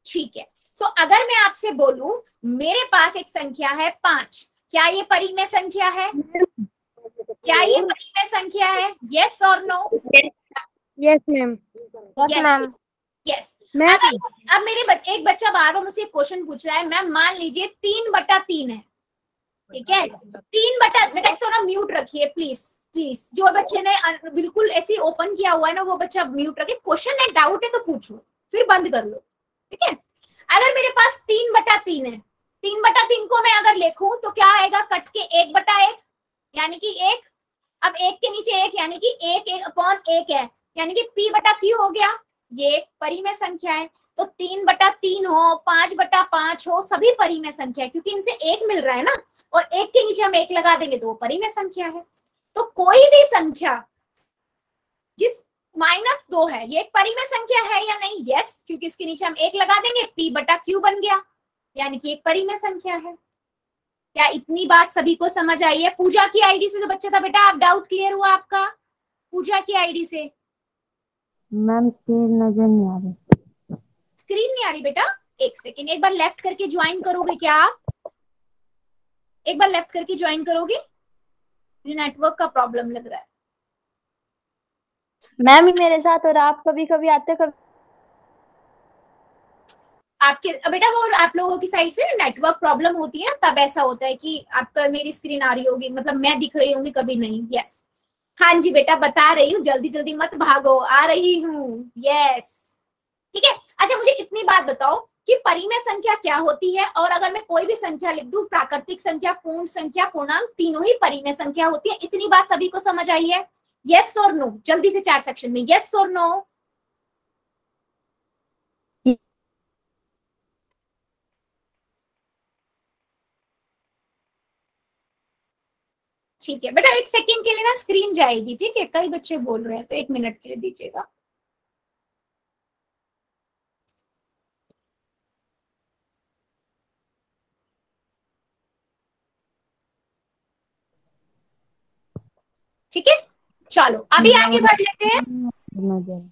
ठीक है। सो अगर मैं आपसे बोलूं मेरे पास एक संख्या है 5, क्या ये परिमेय संख्या है? क्या ये परिमेय संख्या है? यस और no? Yes ma'am. Yes. Ma'am अब मेरे एक बच्चा बार बार मुझसे क्वेश्चन पूछ रहा है, मैम मान लीजिए 3/3 है, ठीक है? 3 बेटा एक तो ना म्यूट रखिए प्लीज प्लीज। जो बच्चे ने बिल्कुल ऐसे ओपन किया हुआ है ना, वो बच्चा म्यूट रखे। क्वेश्चन है, डाउट है तो पूछो, फिर बंद कर लो, ठीक है? अगर मेरे पास 3/3 है, 3/3 को मैं अगर लिखूं तो क्या आएगा? कट के 1/1, यानी कि 1। अब 1 के नीचे 1, यानी कि 1/1 है, यानी कि p बटा q हो गया। ये एक परिमेय संख्या है। तो 3/3 हो, 5/5 हो, सभी परिमेय संख्या है, क्योंकि इनसे 1 मिल रहा है ना, और 1 के नीचे हम 1 लगा देंगे तो वो परिमेय संख्या है। तो कोई भी संख्या जिस -2 है, ये एक परिमेय संख्या है या नहीं? यस, क्योंकि इसके नीचे हम 1 लगा देंगे, p बटा q बन गया, यानी कि एक परिमेय संख्या है। क्या इतनी बात सभी को समझ आई है? पूजा की आईडी से जो बच्चा था बेटा, आप डाउट क्लियर हुआ आपका? पूजा की आईडी से मैम स्क्रीन नजर नहीं आ रही। स्क्रीन नहीं आ रही बेटा? एक सेकेंड, एक बार लेफ्ट करके ज्वाइन करोगे क्या आप? एक बार लेफ्ट करके ज्वाइन करोगे? नेटवर्क का प्रॉब्लम लग रहा है। मैम ही मेरे साथ, और आप कभी कभी आते कभी आपके बेटा वो आप लोगों की साइड से नेटवर्क प्रॉब्लम होती है ना, तब ऐसा होता है कि आपका मेरी स्क्रीन आ रही होगी, मतलब मैं दिख रही होंगी, कभी नहीं। यस, हाँ जी बेटा बता रही हूँ, जल्दी जल्दी मत भागो, आ रही हूँ। यस, ठीक है। अच्छा मुझे इतनी बात बताओ कि परिमेय संख्या क्या होती है, और अगर मैं कोई भी संख्या लिख दूं, प्राकृतिक संख्या, पूर्ण संख्या, पूर्णांक, तीनों ही परिमेय संख्या होती है। इतनी बात सभी को समझ आई है? यस और नो, जल्दी से चैट सेक्शन में यस और नो। ठीक है बेटा, एक सेकंड के लिए ना स्क्रीन जाएगी, ठीक है? कई बच्चे बोल रहे हैं, तो 1 मिनट के लिए दीजिएगा। ठीक है, चलो अभी आगे बढ़ लेते हैं। नजर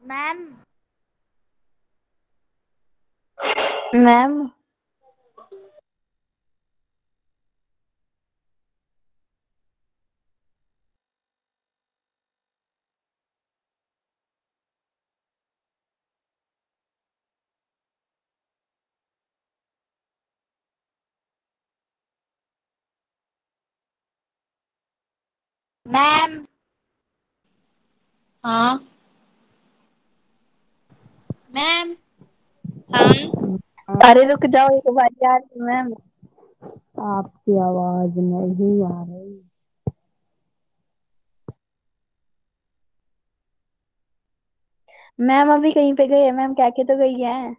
मैम मैम मैम हाँ मैम हाँ अरे रुक जाओ एक बार यार मैम। आपकी आवाज नहीं आ रही। मैम अभी कहीं पे गई है मैम, क्या के तो गई है।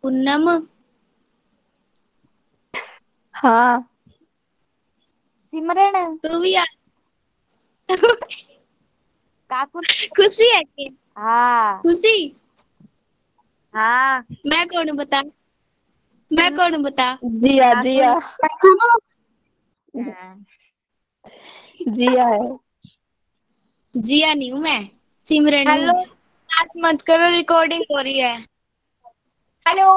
पूनम हाँ सिमरन तू भी आ काकू खुशी है कि हाँ खुशी हाँ मैं कौन हूँ बता, मैं कौन हूँ बता। जिया जिया जिया है। जिया नहीं हूँ मैं, सिमरन हूँ। हेलो बात मत करो, रिकॉर्डिंग हो रही है। हेलो,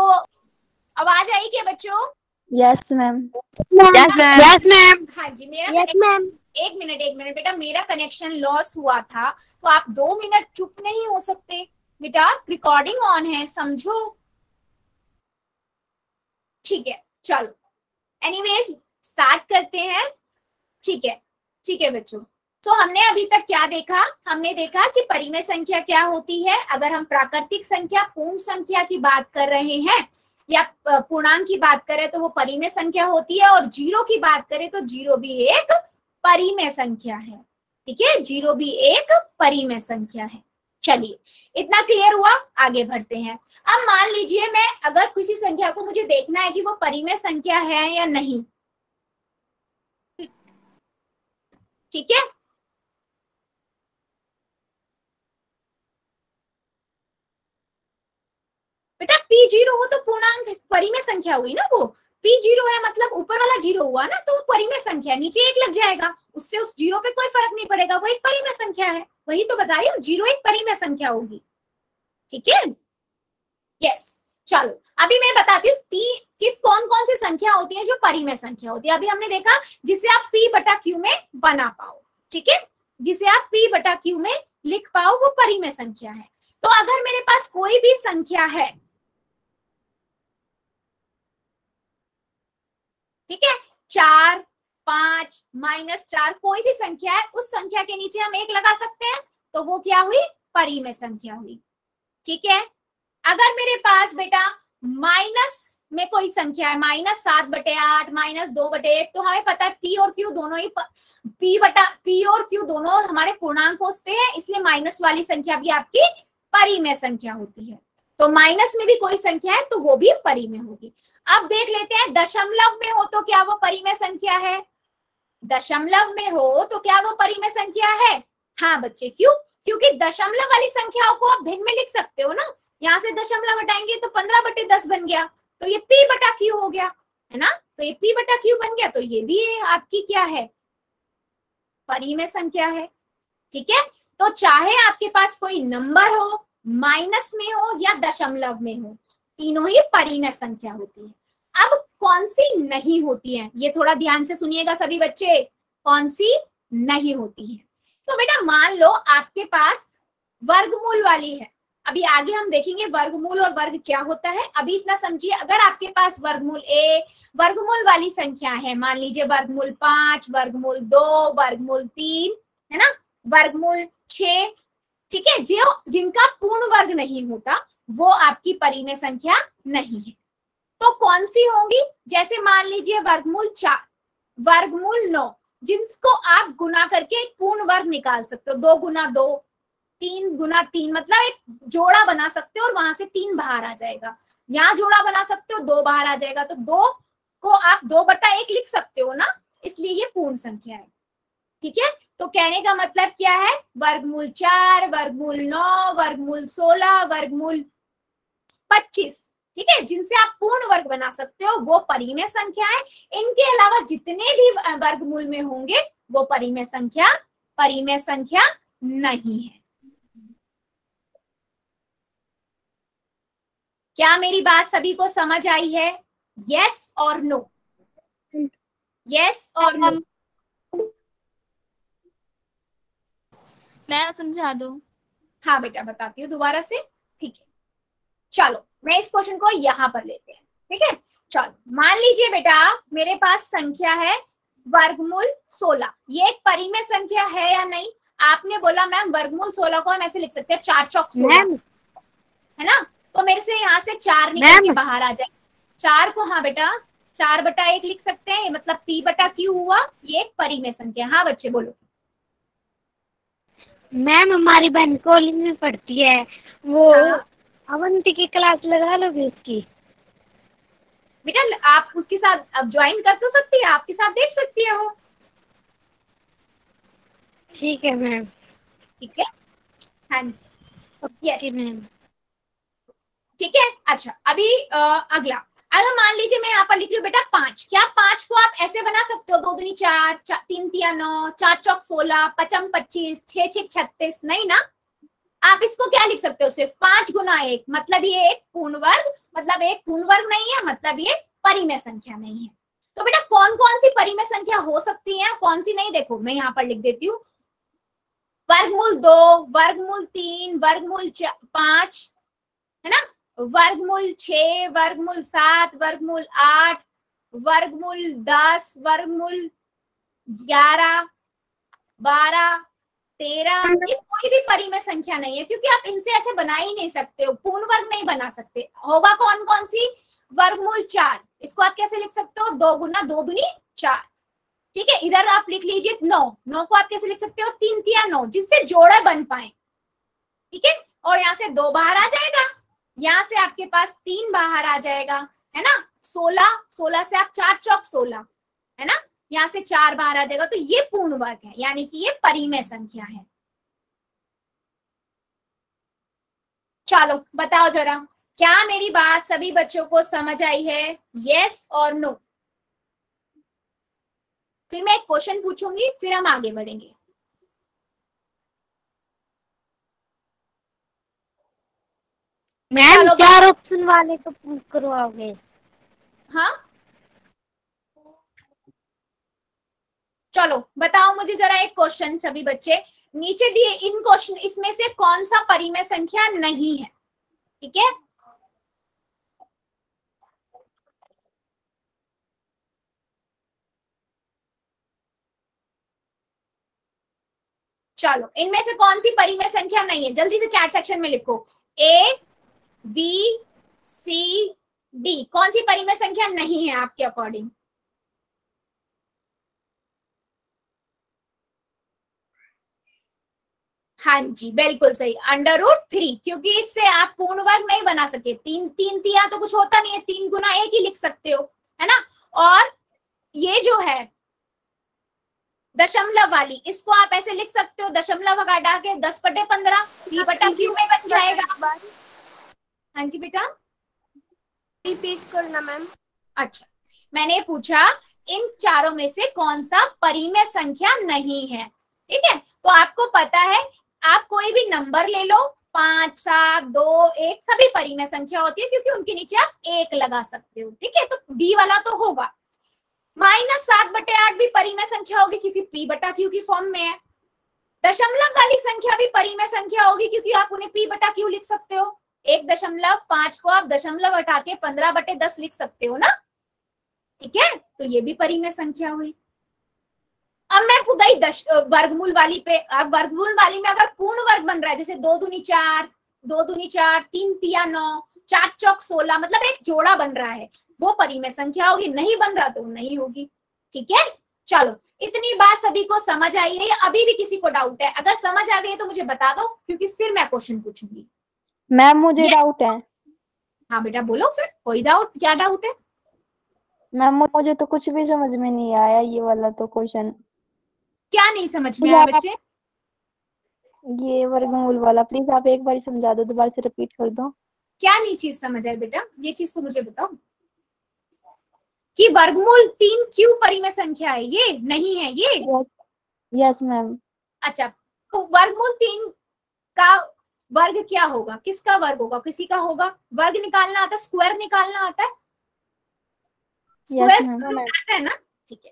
आवाज आई क्या बच्चों? Yes ma'am. Yes ma'am. हाँ जी, मेरा एक मिनट बेटा, मेरा कनेक्शन लॉस हुआ था, तो आप 2 मिनट चुप नहीं हो सकते बेटा, रिकॉर्डिंग ऑन है, समझो। ठीक है, चलो एनीवेज स्टार्ट करते हैं। ठीक है बच्चों। तो हमने अभी तक क्या देखा? हमने देखा कि परिमेय संख्या क्या होती है। अगर हम प्राकृतिक संख्या, पूर्ण संख्या की बात कर रहे हैं, या पूर्णांक की बात करें तो वो परिमेय संख्या होती है, और जीरो की बात करें तो जीरो भी एक परिमेय संख्या है। ठीक है, जीरो भी एक परिमेय संख्या है। चलिए, इतना क्लियर हुआ, आगे बढ़ते हैं। अब मान लीजिए मैं अगर किसी संख्या को मुझे देखना है कि वो परिमेय संख्या है या नहीं। ठीक है, बेटा पी जीरो हो तो पूर्णांक परिमेय संख्या हुई ना, वो पी जीरो है मतलब ऊपर वाला जीरो हुआ ना, तो वो परिमेय संख्या, नीचे एक लग जाएगा, उससे उस जीरो पे कोई फर्क नहीं पड़ेगा, वो एक परिमेय संख्या है। वही तो बता रही हूँ, जीरो एक परिमेय संख्या होगी। ठीक है, यस। चलो अभी मैं बताती हूँ किस कौन कौन सी संख्या होती है जो परिमेय संख्या होती है। अभी हमने देखा जिसे आप पी बटा क्यू में बना पाओ। ठीक है, जिसे आप पी बटा क्यू में लिख पाओ वो परिमेय संख्या है। तो अगर मेरे पास कोई भी संख्या है, ठीक है, 4, 5, -4, कोई भी संख्या है, उस संख्या के नीचे हम एक लगा सकते हैं, तो वो क्या हुई, परिमेय संख्या हुई। ठीक है, अगर मेरे पास बेटा माइनस में कोई संख्या है, -7/8, -2/8, तो हमें पता है पी और क्यू दोनों ही पी और क्यू दोनों हमारे पूर्णांक होते हैं, इसलिए माइनस वाली संख्या भी आपकी परिमेय संख्या होती है। तो माइनस में भी कोई संख्या है तो वो भी परिमेय होगी। अब देख लेते हैं, दशमलव में हो तो क्या वो परिमेय संख्या है? दशमलव में हो तो क्या वो परिमेय संख्या है? हाँ बच्चे, क्यों? क्योंकि दशमलव वाली संख्याओं को आप भिन्न में लिख सकते हो ना, यहाँ से दशमलव हटाएंगे तो 15/10 बन गया, तो ये p बटा q हो गया, है ना, तो ये p बटा q बन गया, तो ये भी आपकी क्या है, परिमेय संख्या है। ठीक है, तो चाहे आपके पास कोई नंबर हो, माइनस में हो या दशमलव में हो, तीनों ही परिमेय संख्या होती है। अब कौन सी नहीं होती है, ये थोड़ा ध्यान से सुनिएगा सभी बच्चे, कौन सी नहीं होती है। तो बेटा मान लो आपके पास वर्गमूल वाली है, अभी आगे हम देखेंगे वर्गमूल और वर्ग क्या होता है, अभी इतना समझिए। अगर आपके पास वर्गमूल वर्गमूल वाली संख्या है, मान लीजिए वर्गमूल 5, वर्गमूल 2, वर्गमूल 3, है ना, वर्गमूल 6, ठीक है, जो जिनका पूर्ण वर्ग नहीं होता वो आपकी परिमेय संख्या नहीं है। तो कौन सी होंगी? जैसे मान लीजिए वर्गमूल 4, वर्गमूल 9, जिसको आप गुना करके एक पूर्ण वर्ग निकाल सकते हो, 2 गुना 2, 3 गुना 3, मतलब एक जोड़ा बना सकते हो और वहां से 3 बाहर आ जाएगा। यहाँ जोड़ा बना सकते हो, 2 बाहर आ जाएगा, तो 2 को आप 2/1 लिख सकते हो ना, इसलिए ये पूर्ण संख्या है। ठीक है, तो कहने का मतलब क्या है, वर्गमूल 4, वर्गमूल 9, वर्गमूल 16, वर्गमूल 25, ठीक है, जिनसे आप पूर्ण वर्ग बना सकते हो वो परिमेय संख्या है। इनके अलावा जितने भी वर्गमूल में होंगे वो परिमेय संख्या नहीं है। क्या मेरी बात सभी को समझ आई है? यस और नो? यस और नो? मैं समझा दूं? हाँ बेटा बताती हूँ दोबारा से। ठीक है, चलो मैं इस क्वेश्चन को यहाँ पर लेते हैं। ठीक है, चलो मान लीजिए बेटा मेरे पास संख्या है वर्गमूल 16, ये एक परिमेय संख्या है या नहीं? आपने बोला मैम वर्गमूल 16 को हम ऐसे लिख सकते हैं 4 चौक 16, है ना, तो मेरे से यहाँ से 4 निकल के बाहर आ जाए, 4 को, हाँ बेटा 4/1 लिख सकते हैं, मतलब p बटा q हुआ, ये एक परिमेय संख्या। हाँ बच्चे बोलो। मैम हमारी बहन कॉलेज में पढ़ती है, वो अवंती की क्लास लगा लोगे उसकी? बेटा आप उसके साथ अब ज्वाइन कर तो सकती है, आपके साथ देख सकती है वो। ठीक है मैम। ठीक है, हाँ जी, यस मैम। ठीक है। अच्छा अभी अगला, अगर मान लीजिए मैं यहाँ पर लिख रही हूँ बेटा 5, क्या 5 को आप ऐसे बना सकते हो, 2 दूनी 4, 3 तिया 9, 4 चौक 16, 5 25, 6 6 36, नहीं ना, आप इसको क्या लिख सकते हो, सिर्फ 5 गुना 1, मतलब ये एक पूर्ण वर्ग, मतलब एक पूर्ण वर्ग नहीं है, मतलब ये परिमेय संख्या नहीं है। तो बेटा कौन कौन सी परिमेय संख्या हो सकती है, कौन सी नहीं, देखो मैं यहाँ पर लिख देती हूँ, वर्गमूल 2, वर्गमूल 3, वर्गमूल 5, है ना, वर्गमूल 6, वर्गमूल 7, वर्गमूल 8, वर्गमूल 10, वर्गमूल 11, 12, 13, ये कोई भी परिमेय संख्या नहीं है, क्योंकि आप इनसे ऐसे बना ही नहीं सकते हो, पूर्ण वर्ग नहीं बना सकते। होगा कौन कौन सी? वर्गमूल 4, इसको आप कैसे लिख सकते हो, 2 गुना 2 दूनी 4। ठीक है, इधर आप लिख लीजिए 9, 9 को आप कैसे लिख सकते हो, 3 तिया 9, जिससे जोड़ा बन पाए। ठीक है, और यहाँ से 2 बाहर आ जाएगा, यहाँ से आपके पास 3 बाहर आ जाएगा, है ना। 16, 16 से आप 4 चौक 16, है ना, यहाँ से 4 बाहर आ जाएगा। तो ये पूर्ण वर्ग है, यानी कि ये परिमेय संख्या है। चलो बताओ जरा, क्या मेरी बात सभी बच्चों को समझ आई है, यस और नो। फिर मैं एक क्वेश्चन पूछूंगी, फिर हम आगे बढ़ेंगे। मैम 4 ऑप्शन वाले तो प्रूव करवाओगे? हाँ, चलो बताओ मुझे जरा एक क्वेश्चन, सभी बच्चे नीचे दिए इन क्वेश्चन इसमें से कौन सा परिमेय संख्या नहीं है। ठीक है, चलो इनमें से कौन सी परिमेय संख्या नहीं है, जल्दी से चैट सेक्शन में लिखो। ए बी सी डी, कौन सी परिमेय संख्या नहीं है आपके अकॉर्डिंग। हाँ जी बिल्कुल सही, √3, क्योंकि इससे आप पूर्ण वर्ग नहीं बना सके। 3 3 तिया तो कुछ होता नहीं है, 3 गुना 1 ही लिख सकते हो, है ना। और ये जो है दशमलव वाली, इसको आप ऐसे लिख सकते हो, दशमलव हटा के 10/15 p/q में बन जाएगा। हाँ जी बेटा, रिपीट करना मैम। अच्छा, मैंने पूछा इन चारों में से कौन सा परिमेय संख्या नहीं है। ठीक है, तो आपको पता है, आप कोई भी नंबर ले लो, 5 7 2 1 सभी परिमेय संख्या होती है, क्योंकि उनके नीचे आप 1 लगा सकते हो। ठीक है, तो डी वाला तो होगा। -7/8 भी परिमेय संख्या होगी, क्योंकि p/q की फॉर्म में है। दशमलव वाली संख्या भी परिमेय संख्या होगी, क्योंकि आप उन्हें p/q लिख सकते हो। 1.5 को आप दशमलव हटा के 15/10 लिख सकते हो ना। ठीक है, तो ये भी परिमेय संख्या हुई। अब मैं गई वर्गमूल वाली पे। अब वर्गमूल वाली में अगर पूर्ण वर्ग बन रहा है, जैसे 2 दूनी 4, 2 दूनी 4, 3 तिया 9, 4 चौक 16, मतलब एक जोड़ा बन रहा है, वो परिमेय संख्या होगी। नहीं बन रहा तो नहीं होगी। ठीक है, चलो इतनी बात सभी को समझ आई है, अभी भी किसी को डाउट है? अगर समझ आ गई तो मुझे बता दो, क्योंकि फिर मैं क्वेश्चन पूछूंगी। मैम मुझे डाउट है। हाँ बेटा बोलो, फिर कोई डाउट, क्या डाउट है? मैम मुझे तो कुछ भी समझ में नहीं आया, ये वाला तो क्वेश्चन। क्या नहीं समझ में आया बच्चे? ये वर्गमूल वाला प्लीज आप एक बार समझा दो, दोबारा से रिपीट कर दो। क्या नहीं चीज समझ आए बेटा, ये चीज तो मुझे बताओ कि वर्गमूल 3 क्यों परिमेय संख्या है, ये नहीं है ये। Yes ma'am. अच्छा, तो वर्गमूल 3 का वर्ग क्या होगा, किसका वर्ग होगा, किसी का होगा। वर्ग निकालना आता है, स्क्वायर निकालना आता है, स्क्वायर आता है ना। ठीक है,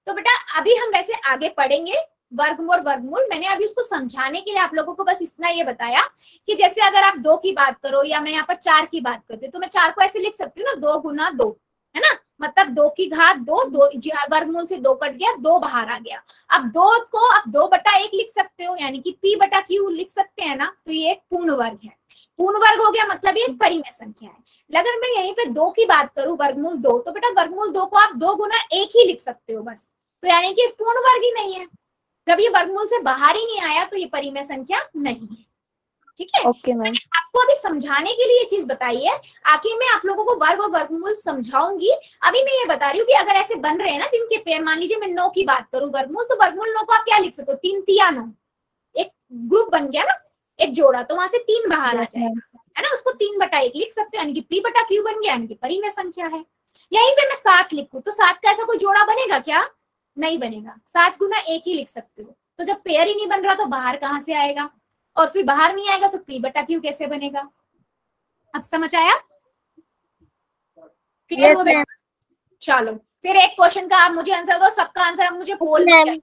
तो बेटा अभी हम वैसे आगे पढ़ेंगे वर्गमूल वर्गमूल। मैंने अभी उसको समझाने के लिए आप लोगों को बस इतना ये बताया कि जैसे अगर आप 2 की बात करो, या मैं यहाँ पर 4 की बात करती हूँ, तो मैं 4 को ऐसे लिख सकती हूँ ना, 2 गुना 2, है ना, मतलब 2 की घात 2, 2 वर्गमूल से 2 कट गया, 2 बाहर आ गया। अब 2 को आप 2/1 लिख सकते हो, यानी कि p/q लिख सकते हैं ना, तो ये एक पूर्ण वर्ग है। पूर्ण वर्ग हो गया, मतलब ये परिमेय संख्या है। अगर मैं यहीं पे 2 की बात करूं, वर्गमूल 2, तो बेटा वर्गमूल 2 को आप 2 गुना 1 ही लिख सकते हो बस, तो यानी कि पूर्ण वर्ग ही नहीं है। जब ये वर्गमूल से बाहर ही नहीं आया तो ये परिमेय संख्या नहीं है। ठीक है, ओके मैम। आपको अभी समझाने के लिए ये चीज बताई है, आखिर में आप लोगों को वर्ग और वर्गमूल समझाऊंगी। अभी मैं ये बता रही हूँ कि अगर ऐसे बन रहे हैं ना, जिनके पेयर, मान लीजिए मैं 9 की बात करूं वर्गमूल, तो वर्गमूल 9 को आप क्या लिख सकते हो, 3 तिया 9, एक ग्रुप बन गया ना, एक जोड़ा, तो वहां से 3 बाहर आ जाएगा, है ना, उसको 3/1 लिख सकते हो, यानी कि p/q बन गया, यानी कि परिमेय संख्या है। यहीं पे मैं 7 लिखूं तो 7 का ऐसा कोई जोड़ा बनेगा क्या? नहीं बनेगा। 7 गुना 1 ही लिख सकते हो। तो जब पेयर ही नहीं बन रहा तो बाहर कहां से आएगा, और फिर बाहर नहीं आएगा तो p/q कैसे बनेगा? अब समझ आया? क्लियर हो बेटा? चलो फिर एक क्वेश्चन का आप मुझे आंसर दो, सबका आंसर अब मुझे पोल में चाहिए।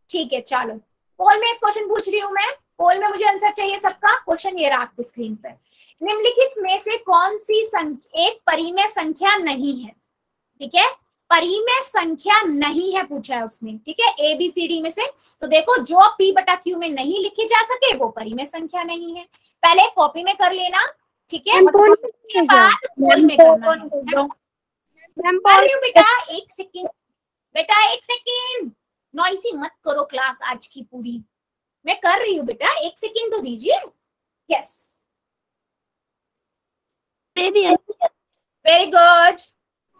ठीक है, चलो पोल में एक क्वेश्चन पूछ रही हूँ मैं, पोल में मुझे आंसर चाहिए सबका। क्वेश्चन ये रहा आपकी स्क्रीन पर, निम्नलिखित में से कौन सी एक परिमेय संख्या नहीं है। ठीक है, परिमेय संख्या नहीं है पूछा है उसने। ठीक है, ABCD में से, तो देखो जो p/q में नहीं लिखी जा सके वो परिमेय संख्या नहीं है। पहले कॉपी में कर लेना, ठीक है, उसके बाद पोल में करना है। कर रही हूँ बेटा, एक सेकेंड बेटा, एक सेकेंड, नॉइसी मत करो क्लास आज की पूरी, मैं कर रही हूँ बेटा, एक सेकेंड तो दीजिए। यस, वेरी गुड,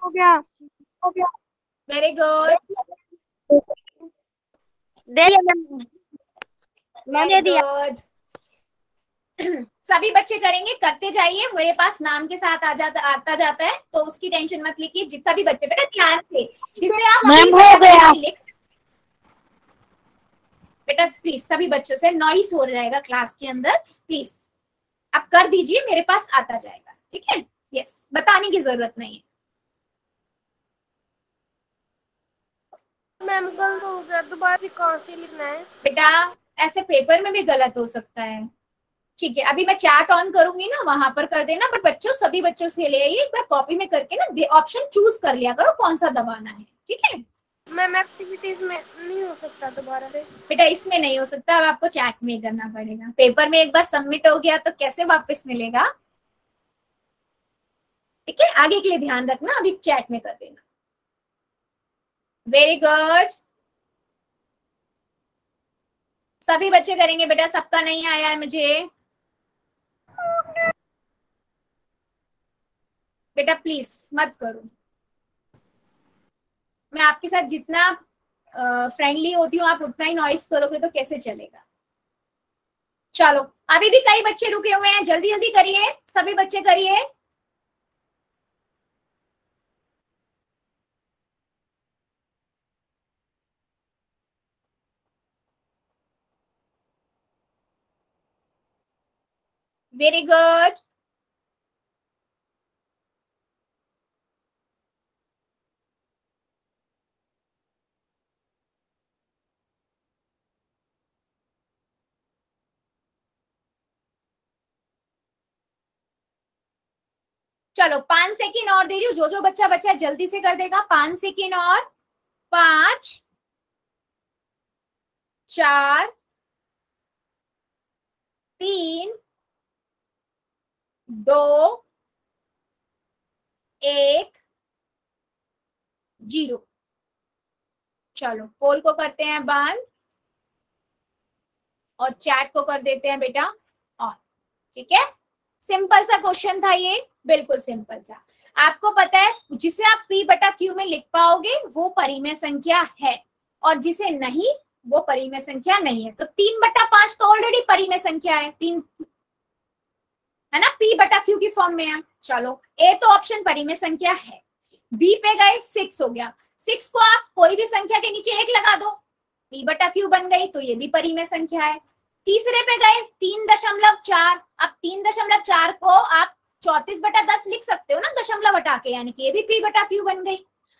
हो गया वेरी गुड, दे दिया मैम, दे दिया। गुड। सभी बच्चे करेंगे, करते जाइए, मेरे पास नाम के साथ आता जाता है, तो उसकी टेंशन मत लीजिए। जितना भी बच्चे बेटा ध्यान से, जिससे आप मैम हो गया लिख बेटा, प्लीज सभी बच्चों से नॉइस हो जाएगा क्लास के अंदर, प्लीज आप कर दीजिए, मेरे पास आता जाएगा, ठीक है। यस, बताने की जरूरत नहीं है। मैम गलत हो गया, दोबारा से कौन सी लिखना है बेटा ऐसे पेपर में भी गलत हो सकता है, ठीक है। अभी मैं चैट ऑन करूंगी ना, वहां पर कर देना, बट बच्चों सभी बच्चों से ले आइए, एक बार कॉपी में करके ना ऑप्शन चूज कर लिया करो कौन सा दबाना है, ठीक है। मैम एक्टिविटीज में नहीं हो सकता दोबारा से? बेटा इसमें नहीं हो सकता, अब आपको चैट में ही करना पड़ेगा, पेपर में एक बार सबमिट हो गया तो कैसे वापस मिलेगा, ठीक है। आगे के लिए ध्यान रखना, अभी चैट में कर देना। वेरी गुड, सभी बच्चे करेंगे बेटा, सबका नहीं आया है मुझे बेटा, प्लीज मत करो, मैं आपके साथ जितना फ्रेंडली होती हूँ आप उतना ही नॉइस करोगे तो कैसे चलेगा। चलो, अभी भी कई बच्चे रुके हुए हैं, जल्दी जल्दी करिए, सभी बच्चे करिए। वेरी गुड, चलो 5 सेकेंड और दे रही हूँ, जो बच्चा बच्चा जल्दी से कर देगा। 5 सेकेंड और, 5 4 3 2 1 0। चलो पोल को करते हैं बंद और चैट को कर देते हैं बेटा ऑन, ठीक है। सिंपल सा क्वेश्चन था ये, बिल्कुल सिंपल सा। आपको पता है जिसे आप P बटा Q में लिख पाओगे वो परिमेय संख्या है, और जिसे नहीं वो परिमेय संख्या नहीं है। तो 3/5 तो ऑलरेडी परिमेय संख्या है, 3 है ना, P बटा Q की फॉर्म में है। चलो A तो ऑप्शन परिमेय संख्या है। B पे गए 6 हो गया, 6 को आप कोई भी संख्या के नीचे 1 लगा दो, P बटा Q बन गई, तो ये भी परिमेय संख्या है। तीसरे पे गए 3.4, अब 3.4 को आप 34/10 लिख सकते हो ना, दशमलव हटा के, यानी कि ये भी P बटा Q बन गई।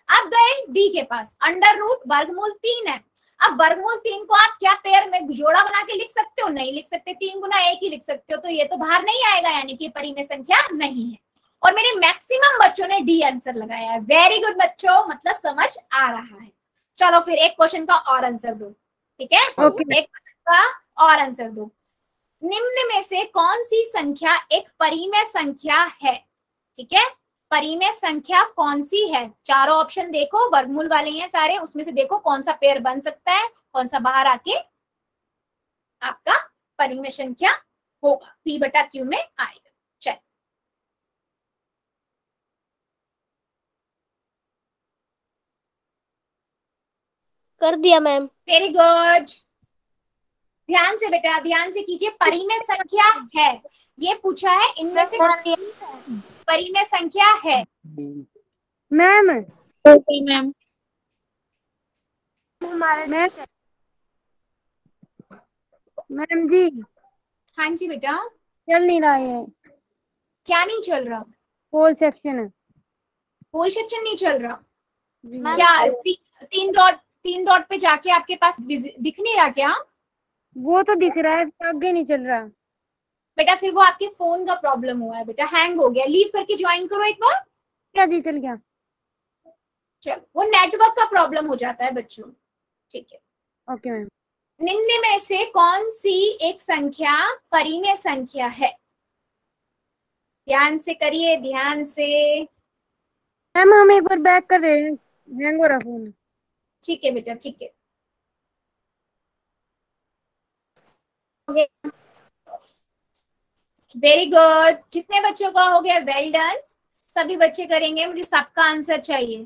अब गए D के पास, अंडर रूट वर्गमूल 3 है। अब वर्गमूल 3 को आप क्या पेयर में जोड़ा बना के लिख सकते हो? नहीं लिख सकते, 3 गुना 1 ही लिख सकते हो, तो ये तो बाहर नहीं आएगा, यानी कि परिमेय संख्या नहीं है। और मेरे मैक्सिमम बच्चों ने डी आंसर लगाया है। वेरी गुड बच्चों, मतलब समझ आ रहा है। चलो फिर एक क्वेश्चन का और आंसर दो, ठीक है। एक क्वेश्चन का और आंसर दो। निम्न में से कौन सी संख्या एक परिमेय संख्या है? ठीक है, परिमेय संख्या कौन सी है? चारों ऑप्शन देखो, वर्गमूल वाले हैं सारे, उसमें से देखो कौन सा पेयर बन सकता है, कौन सा बाहर आके आपका परिमेय संख्या होगा, P बटा Q में आएगा। चल कर दिया मैम। वेरी गुड, ध्यान से बेटा, ध्यान से कीजिए। परिमेय संख्या है, ये पूछा है, इनमें से परिमेय संख्या है। मैम मैम मैम जी हाँ जी बेटा, चल नहीं रहा है, क्या नहीं चल रहा? होल सेक्शन है, होल सेक्शन नहीं चल रहा मैम। क्या? तीन डॉट पे जाके आपके पास दिख नहीं रहा क्या? वो तो दिख रहा है, आगे नहीं चल रहा बेटा फिर वो आपके फोन का प्रॉब्लम हुआ है बेटा, हैंग हो गया। लीव करके ज्वाइन करो एक बार। क्या जी, चल गया। चलो, वो नेटवर्क का प्रॉब्लम हो जाता है बच्चों, ठीक है। Okay ma'am. निम्न में से कौन सी एक संख्या परिमेय संख्या है? ध्यान से करिए, ध्यान से। मैम हम एक बार बैक कर रहे हैं, हैंग हो रहा फोन। ठीक है बेटा, ठीक है। Very good. जितने बच्चों का हो गया वेल डन। सभी बच्चे करेंगे, मुझे सबका आंसर चाहिए।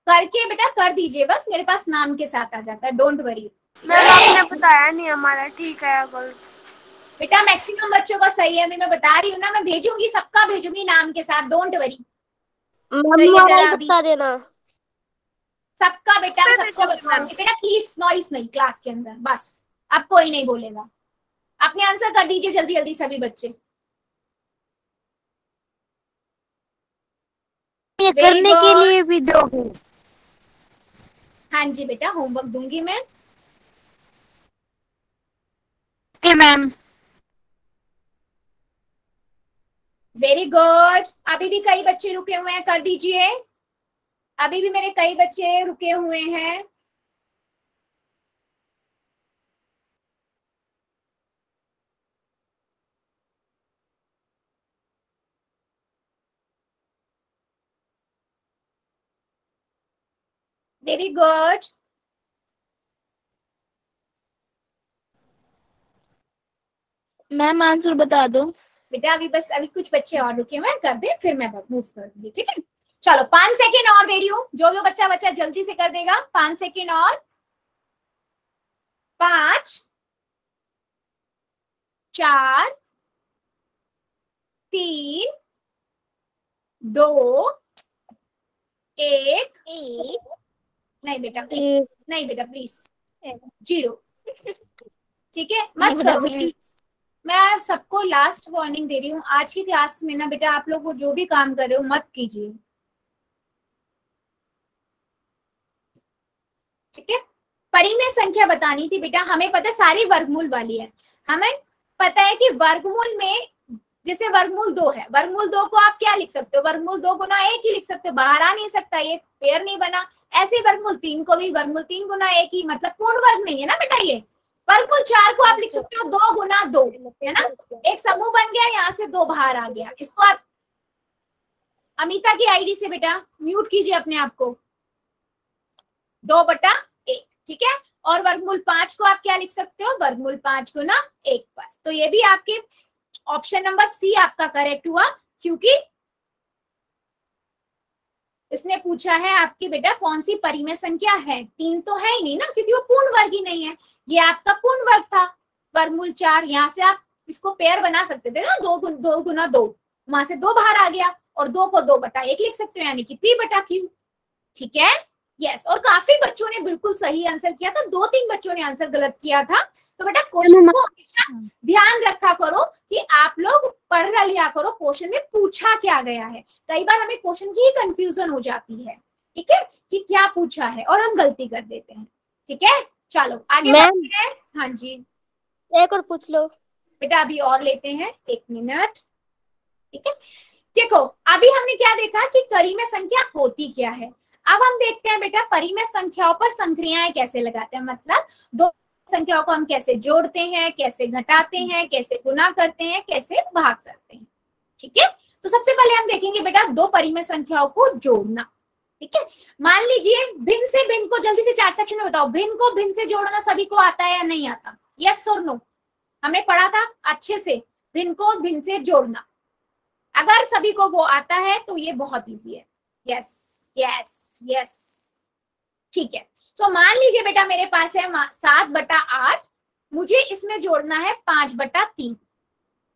करके बेटा कर दीजिए, बस मेरे पास नाम के साथ आ जाता है, डोंट वरी। मैम आपने बताया नहीं हमारा, ठीक है अगर बेटा मैक्सिमम बच्चों का सही है, अभी मैं बता रही हूँ ना, मैं भेजूंगी, सबका भेजूंगी नाम के साथ, डोंट वरी। बता देना। सबका बेटा, सबको बताऊंगी बेटा, प्लीज नॉइस नहीं क्लास के अंदर, बस अब कोई नहीं बोलेगा। अपने आंसर कर दीजिए जल्दी जल्दी सभी बच्चे। ये Very करने के good. लिए भी दोगे? हाँ जी बेटा, होमवर्क दूंगी मैं। Okay ma'am. Very good. अभी भी कई बच्चे रुके हुए हैं, कर दीजिए। अभी भी मेरे कई बच्चे रुके हुए हैं। Very good. मैम आंसर बता दो। बेटा अभी बस अभी कुछ बच्चे और रुके हुए हैं, कर दे फिर मैं मूव कर दूंगी, ठीक है। चलो 5 सेकेंड और दे रही हूँ, जो जो बच्चा बच्चा जल्दी से कर देगा। 5 सेकेंड और। 5 4 3 2 1। नहीं बेटा, नहीं बेटा प्लीज, 0। ठीक है, मत करो प्लीज। मैं सबको लास्ट वार्निंग दे रही हूँ, आज की क्लास में ना बेटा आप लोग जो भी काम कर रहे हो मत कीजिए, ठीक है। परिमेय संख्या बतानी थी बेटा, हमें पता है सारी वर्गमूल वाली है। हमें पता है कि वर्गमूल में जैसे वर्गमूल 2 है, वर्गमूल 2 को आप क्या लिख सकते हो, वर्गमूल 2 गुना 1 ही लिख सकते हो, बाहर आ नहीं सकता, ये पेयर नहीं बना। ऐसे वर्गमूल 3 को भी वर्गमूल 3 गुना 1 ही, मतलब पूर्ण वर्ग नहीं है ना बेटा ये। वर्गमूल 4 को आप लिख सकते हो 2 गुना 2, है ना। एक समूह बन गया, यहाँ से 2 बाहर आ गया। इसको आप अमिता की आईडी से बेटा म्यूट कीजिए अपने आप को, 2/1, ठीक है। और वर्गमूल 5 को आप क्या लिख सकते हो, वर्गमूल 5 गुना 1, बस। तो ये भी आपके ऑप्शन नंबर सी आपका करेक्ट हुआ, क्योंकि इसने पूछा है आपकी बेटा कौन सी परिमेय संख्या है। 3 तो है ही नहीं ना, क्योंकि वो पूर्ण वर्ग ही नहीं है। ये आपका पूर्ण वर्ग था वर्गमूल 4, यहाँ से आप इसको पेयर बना सकते थे ना, 2 गुना 2, वहां से 2 बाहर आ गया, और 2 को 2/1 लिख सकते हो, यानी कि P/Q, ठीक है। यस, और काफी बच्चों ने बिल्कुल सही आंसर किया था, 2-3 बच्चों ने आंसर गलत किया था। तो बेटा क्वेश्चन को हमेशा ध्यान रखा करो कि आप लोग पढ़ लिया करो क्वेश्चन में पूछा क्या गया है। कई बार हमें क्वेश्चन की ही कंफ्यूजन हो जाती है, ठीक है, कि क्या पूछा है, और हम गलती कर देते हैं, ठीक है। चलो आगे बढ़ते हैं। हाँ जी, एक और पूछ लो बेटा, अभी और लेते हैं, 1 मिनट, ठीक है। देखो अभी हमने क्या देखा कि परिमेय संख्या होती क्या है। अब हम देखते हैं बेटा परिमेय संख्याओं पर संक्रियाएं कैसे लगाते हैं, मतलब दो संख्याओं को हम कैसे जोड़ते हैं, कैसे घटाते हैं, कैसे गुना करते हैं, कैसे भाग करते हैं, ठीक है। तो सबसे पहले हम देखेंगे बेटा दो परिमेय संख्याओं को जोड़ना, ठीक है। मान लीजिए भिन्न से भिन्न को, जल्दी से चार्ट सेक्शन में बताओ, भिन्न को भिन्न से जोड़ना सभी को आता है या नहीं आता, यस और नो। हमने पढ़ा था अच्छे से, भिन्न को भिन्न से जोड़ना। अगर सभी को वो आता है तो ये बहुत इजी है, यस यस यस, ठीक है। तो मान लीजिए बेटा मेरे पास है 7/8, मुझे इसमें जोड़ना है 5/3,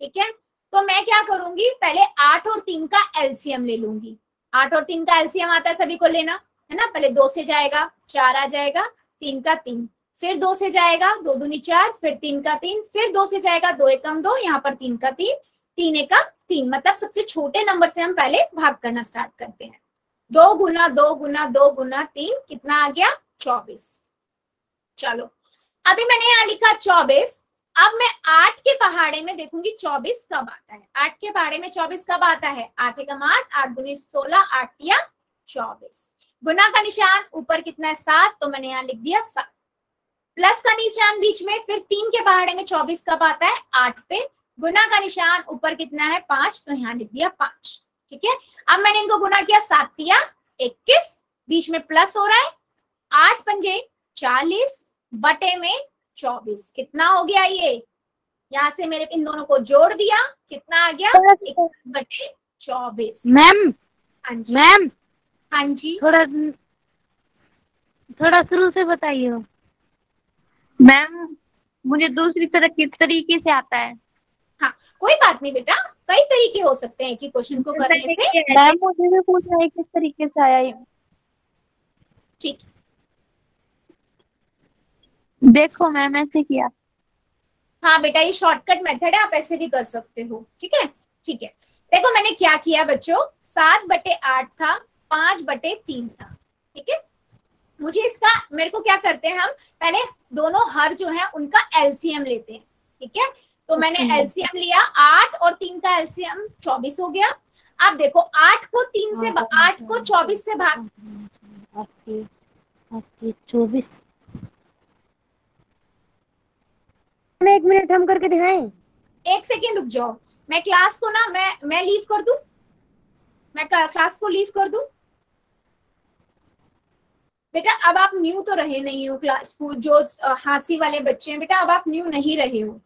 ठीक है। तो मैं क्या करूंगी, पहले 8 और 3 का एलसीएम ले लूंगी। 8 और 3 का एलसीएम आता है सभी को लेना, है ना। पहले 2 से जाएगा 4 आ जाएगा, 3 का 3, फिर 2 से जाएगा 2 दूनी 4, फिर 3 का 3, फिर 2 से जाएगा 2 एकम 2, यहाँ पर 3 का 3, 3 एकम 3, मतलब सबसे छोटे नंबर से हम पहले भाग करना स्टार्ट करते हैं। 2 गुना 2 गुना 2 गुना 3 कितना आ गया, 24। चलो अभी मैंने यहाँ लिखा 24। अब मैं 8 के पहाड़े में देखूंगी 24 कब आता है। 8 के पहाड़े में 24 कब आता है, 8 एकम 8, 8 दूनी 16, 8 तिया 24। गुना का निशान ऊपर कितना है 7, तो मैंने यहाँ लिख दिया 7। प्लस का निशान बीच में, फिर 3 के पहाड़े में 24 कब आता है, 8 पे, गुना का निशान ऊपर कितना है 5, तो यहाँ लिख दिया 5। ठीक है, अब मैंने इनको गुना किया, 7 तिया 21, बीच में प्लस हो रहा है, 8 पंजे 40 बटे में 24, कितना हो गया ये, यहाँ से मेरे इन दोनों को जोड़ दिया, कितना आ गया 21 बटे 24। मैम हाँ जी मैम हाँ जी, थोड़ा शुरू से बताइए। मैम मुझे दूसरी तरह किस तरीके से आता है। हाँ कोई बात नहीं बेटा, कई तरीके हो सकते हैं कि क्वेश्चन को करने से। मैम मुझे भी पूछना है किस तरीके से आया ये। ठीक, देखो मैम ऐसे किया। हाँ बेटा ये शॉर्टकट मेथड है, आप ऐसे भी कर सकते हो। ठीक है ठीक है, देखो मैंने क्या किया बच्चों, 7 बटे 8 था, 5 बटे 3 था। ठीक है, मुझे इसका, मेरे को क्या करते हैं हम, पहले दोनों हर जो है उनका एलसीएम लेते हैं। ठीक है, तो मैंने एलसीएम लिया, 8 और 3 का एलसीएम 24 हो गया। आप देखो 8 को 24 से भाग, 24। मैं 1 मिनट हम करके दिखाएं। 1 सेकेंड रुक जाओ, मैं क्लास को ना मैं लीव कर दूं, मैं क्लास को लीव कर दूं। बेटा अब आप न्यू तो रहे नहीं हो, क्लास जो हाथसी वाले बच्चे हैं बेटा, अब आप न्यू नहीं रहे हो,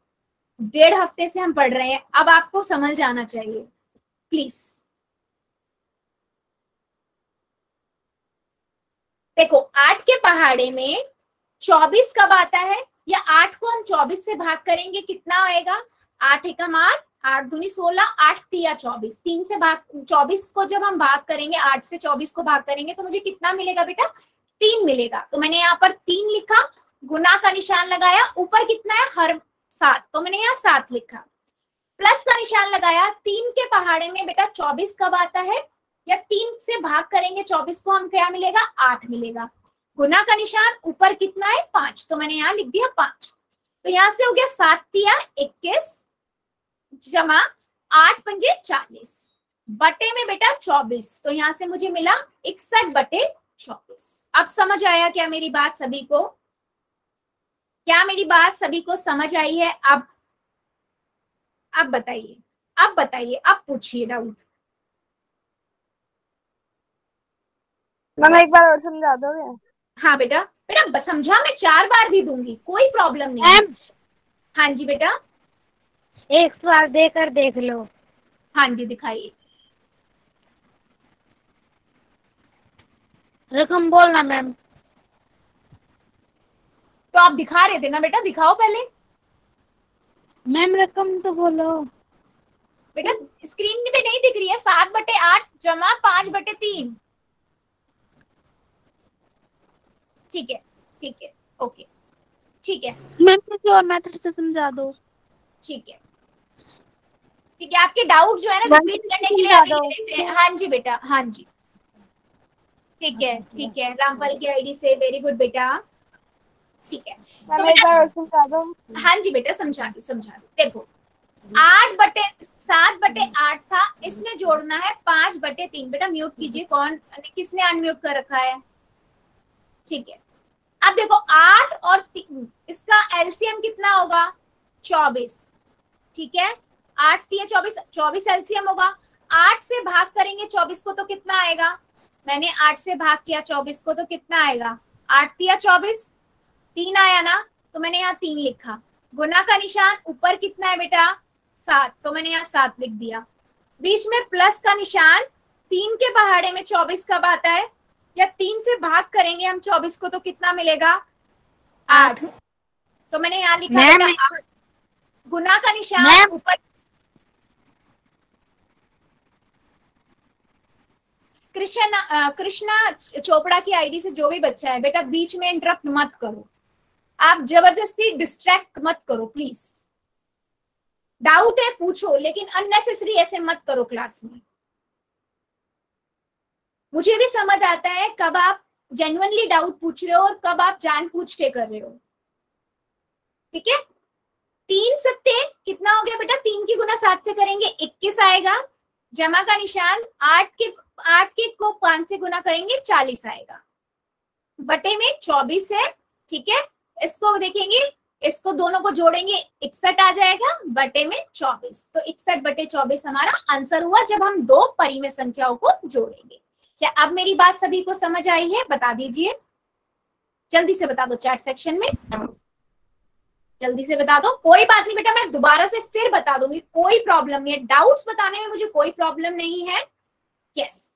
1.5 हफ्ते से हम पढ़ रहे हैं, अब आपको समझ आना चाहिए प्लीज। देखो 8 के पहाड़े में 24 कब आता है, या 8 को हम 24 से भाग करेंगे कितना आएगा, 8 एकम 8, 8 दूनी 16, 8 तिया 24, 3 से भाग 24 को जब हम भाग करेंगे, 8 से 24 को भाग करेंगे तो मुझे कितना मिलेगा बेटा, 3 मिलेगा। तो मैंने यहाँ पर 3 लिखा, गुना का निशान लगाया, ऊपर कितना है हर 7, तो मैंने यहाँ 7 लिखा, प्लस का निशान लगाया। 3 के पहाड़े में बेटा 24 कब आता है, या 3 से भाग करेंगे 24 को, हम क्या मिलेगा 8 मिलेगा। गुना का निशान ऊपर कितना है 5, तो मैंने यहाँ लिख दिया 5। तो यहाँ से हो गया 7 तिया 21 जमा 8 पंजे 40 बटे में बेटा 24, तो यहाँ से मुझे मिला 61 बटे 24। अब समझ आया क्या मेरी बात सभी को, क्या मेरी बात सभी को समझ आई है? अब बताइए, अब पूछिए डाउट। मैम एक बार और समझा दोगे? हाँ बेटा, बेटा समझा मैं 4 बार भी दूंगी, कोई प्रॉब्लम नहीं है। हाँ जी बेटा, एक सवाल देकर देख लो। हाँ जी दिखाइए। रकम बोलना मैम। तो आप दिखा रहे थे ना बेटा, दिखाओ पहले। मैम रकम तो बोलो। बेटा स्क्रीन पे नहीं दिख रही है, 7 बटे 8 जमा 5 बटे 3। ठीक है ओके, ठीक है मैम किसी और मेथड से समझा दो। ठीक है, आपके डाउट जो है ना रिपीट करने के लिए अभी लेते हैं। हाँ जी बेटा, हाँ जी ठीक है, रामपाल की आईडी से, वेरी गुड बेटा। ठीक है, तो बेटा हाँ जी बेटा समझा दो। देखो 7 बटे 8 था, इसमें जोड़ना है 5 बटे 3। बेटा म्यूट कीजिए, किसने अनम्यूट कर रखा है? ठीक है, अब देखो 8 और 3, इसका एलसीएम कितना होगा 24। ठीक है, 8 तिया 24 एलसीएम होगा। 8 से भाग करेंगे 24 को तो कितना आएगा, मैंने 8 से भाग किया 24 को तो कितना आएगा, 8 तिया 24, 3 आया ना, तो मैंने यहाँ 3 लिखा। गुना का निशान ऊपर कितना है बेटा 7, तो मैंने यहाँ 7 लिख दिया। बीच में प्लस का निशान, 3 के पहाड़े में 24 कब आता है, या 3 से भाग करेंगे हम 24 को तो कितना मिलेगा 8, तो मैंने यहाँ लिखा बेटा 8। गुना का निशान ऊपर, कृष्णा चोपड़ा की आईडी से जो भी बच्चा है बेटा, बीच में इंटरप्ट मत करो, आप जबरदस्ती डिस्ट्रैक्ट मत करो प्लीज। डाउट है पूछो, लेकिन अननेसेसरी ऐसे मत करो क्लास में। मुझे भी समझ आता है कब आप जेन्युइनली डाउट पूछ रहे हो और कब आप जानबूझ के कर रहे हो। ठीक है, 3 सत्ते कितना हो गया बेटा, 3 की गुना 7 से करेंगे 21 आएगा, जमा का निशान 8 के को 5 से गुना करेंगे 40 आएगा, बटे में 24 है। ठीक है, इसको देखेंगे इसको दोनों को जोड़ेंगे 61 आ जाएगा बटे में 24। तो 61 बटे 24 हमारा आंसर हुआ जब हम दो परिमेय संख्याओं को जोड़ेंगे। क्या अब मेरी बात सभी को समझ आई है? बता दीजिए, जल्दी से बता दो चैट सेक्शन में, जल्दी से बता दो। कोई बात नहीं बेटा, मैं दोबारा से फिर बता दूंगी, कोई प्रॉब्लम नहीं है, डाउट्स बताने में मुझे कोई प्रॉब्लम नहीं है। Yes,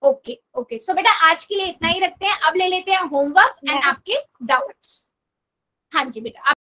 okay okay. सो बेटा आज के लिए इतना ही रखते हैं, अब ले लेते हैं होमवर्क एंड आपके डाउट्स। हाँ जी बेटा।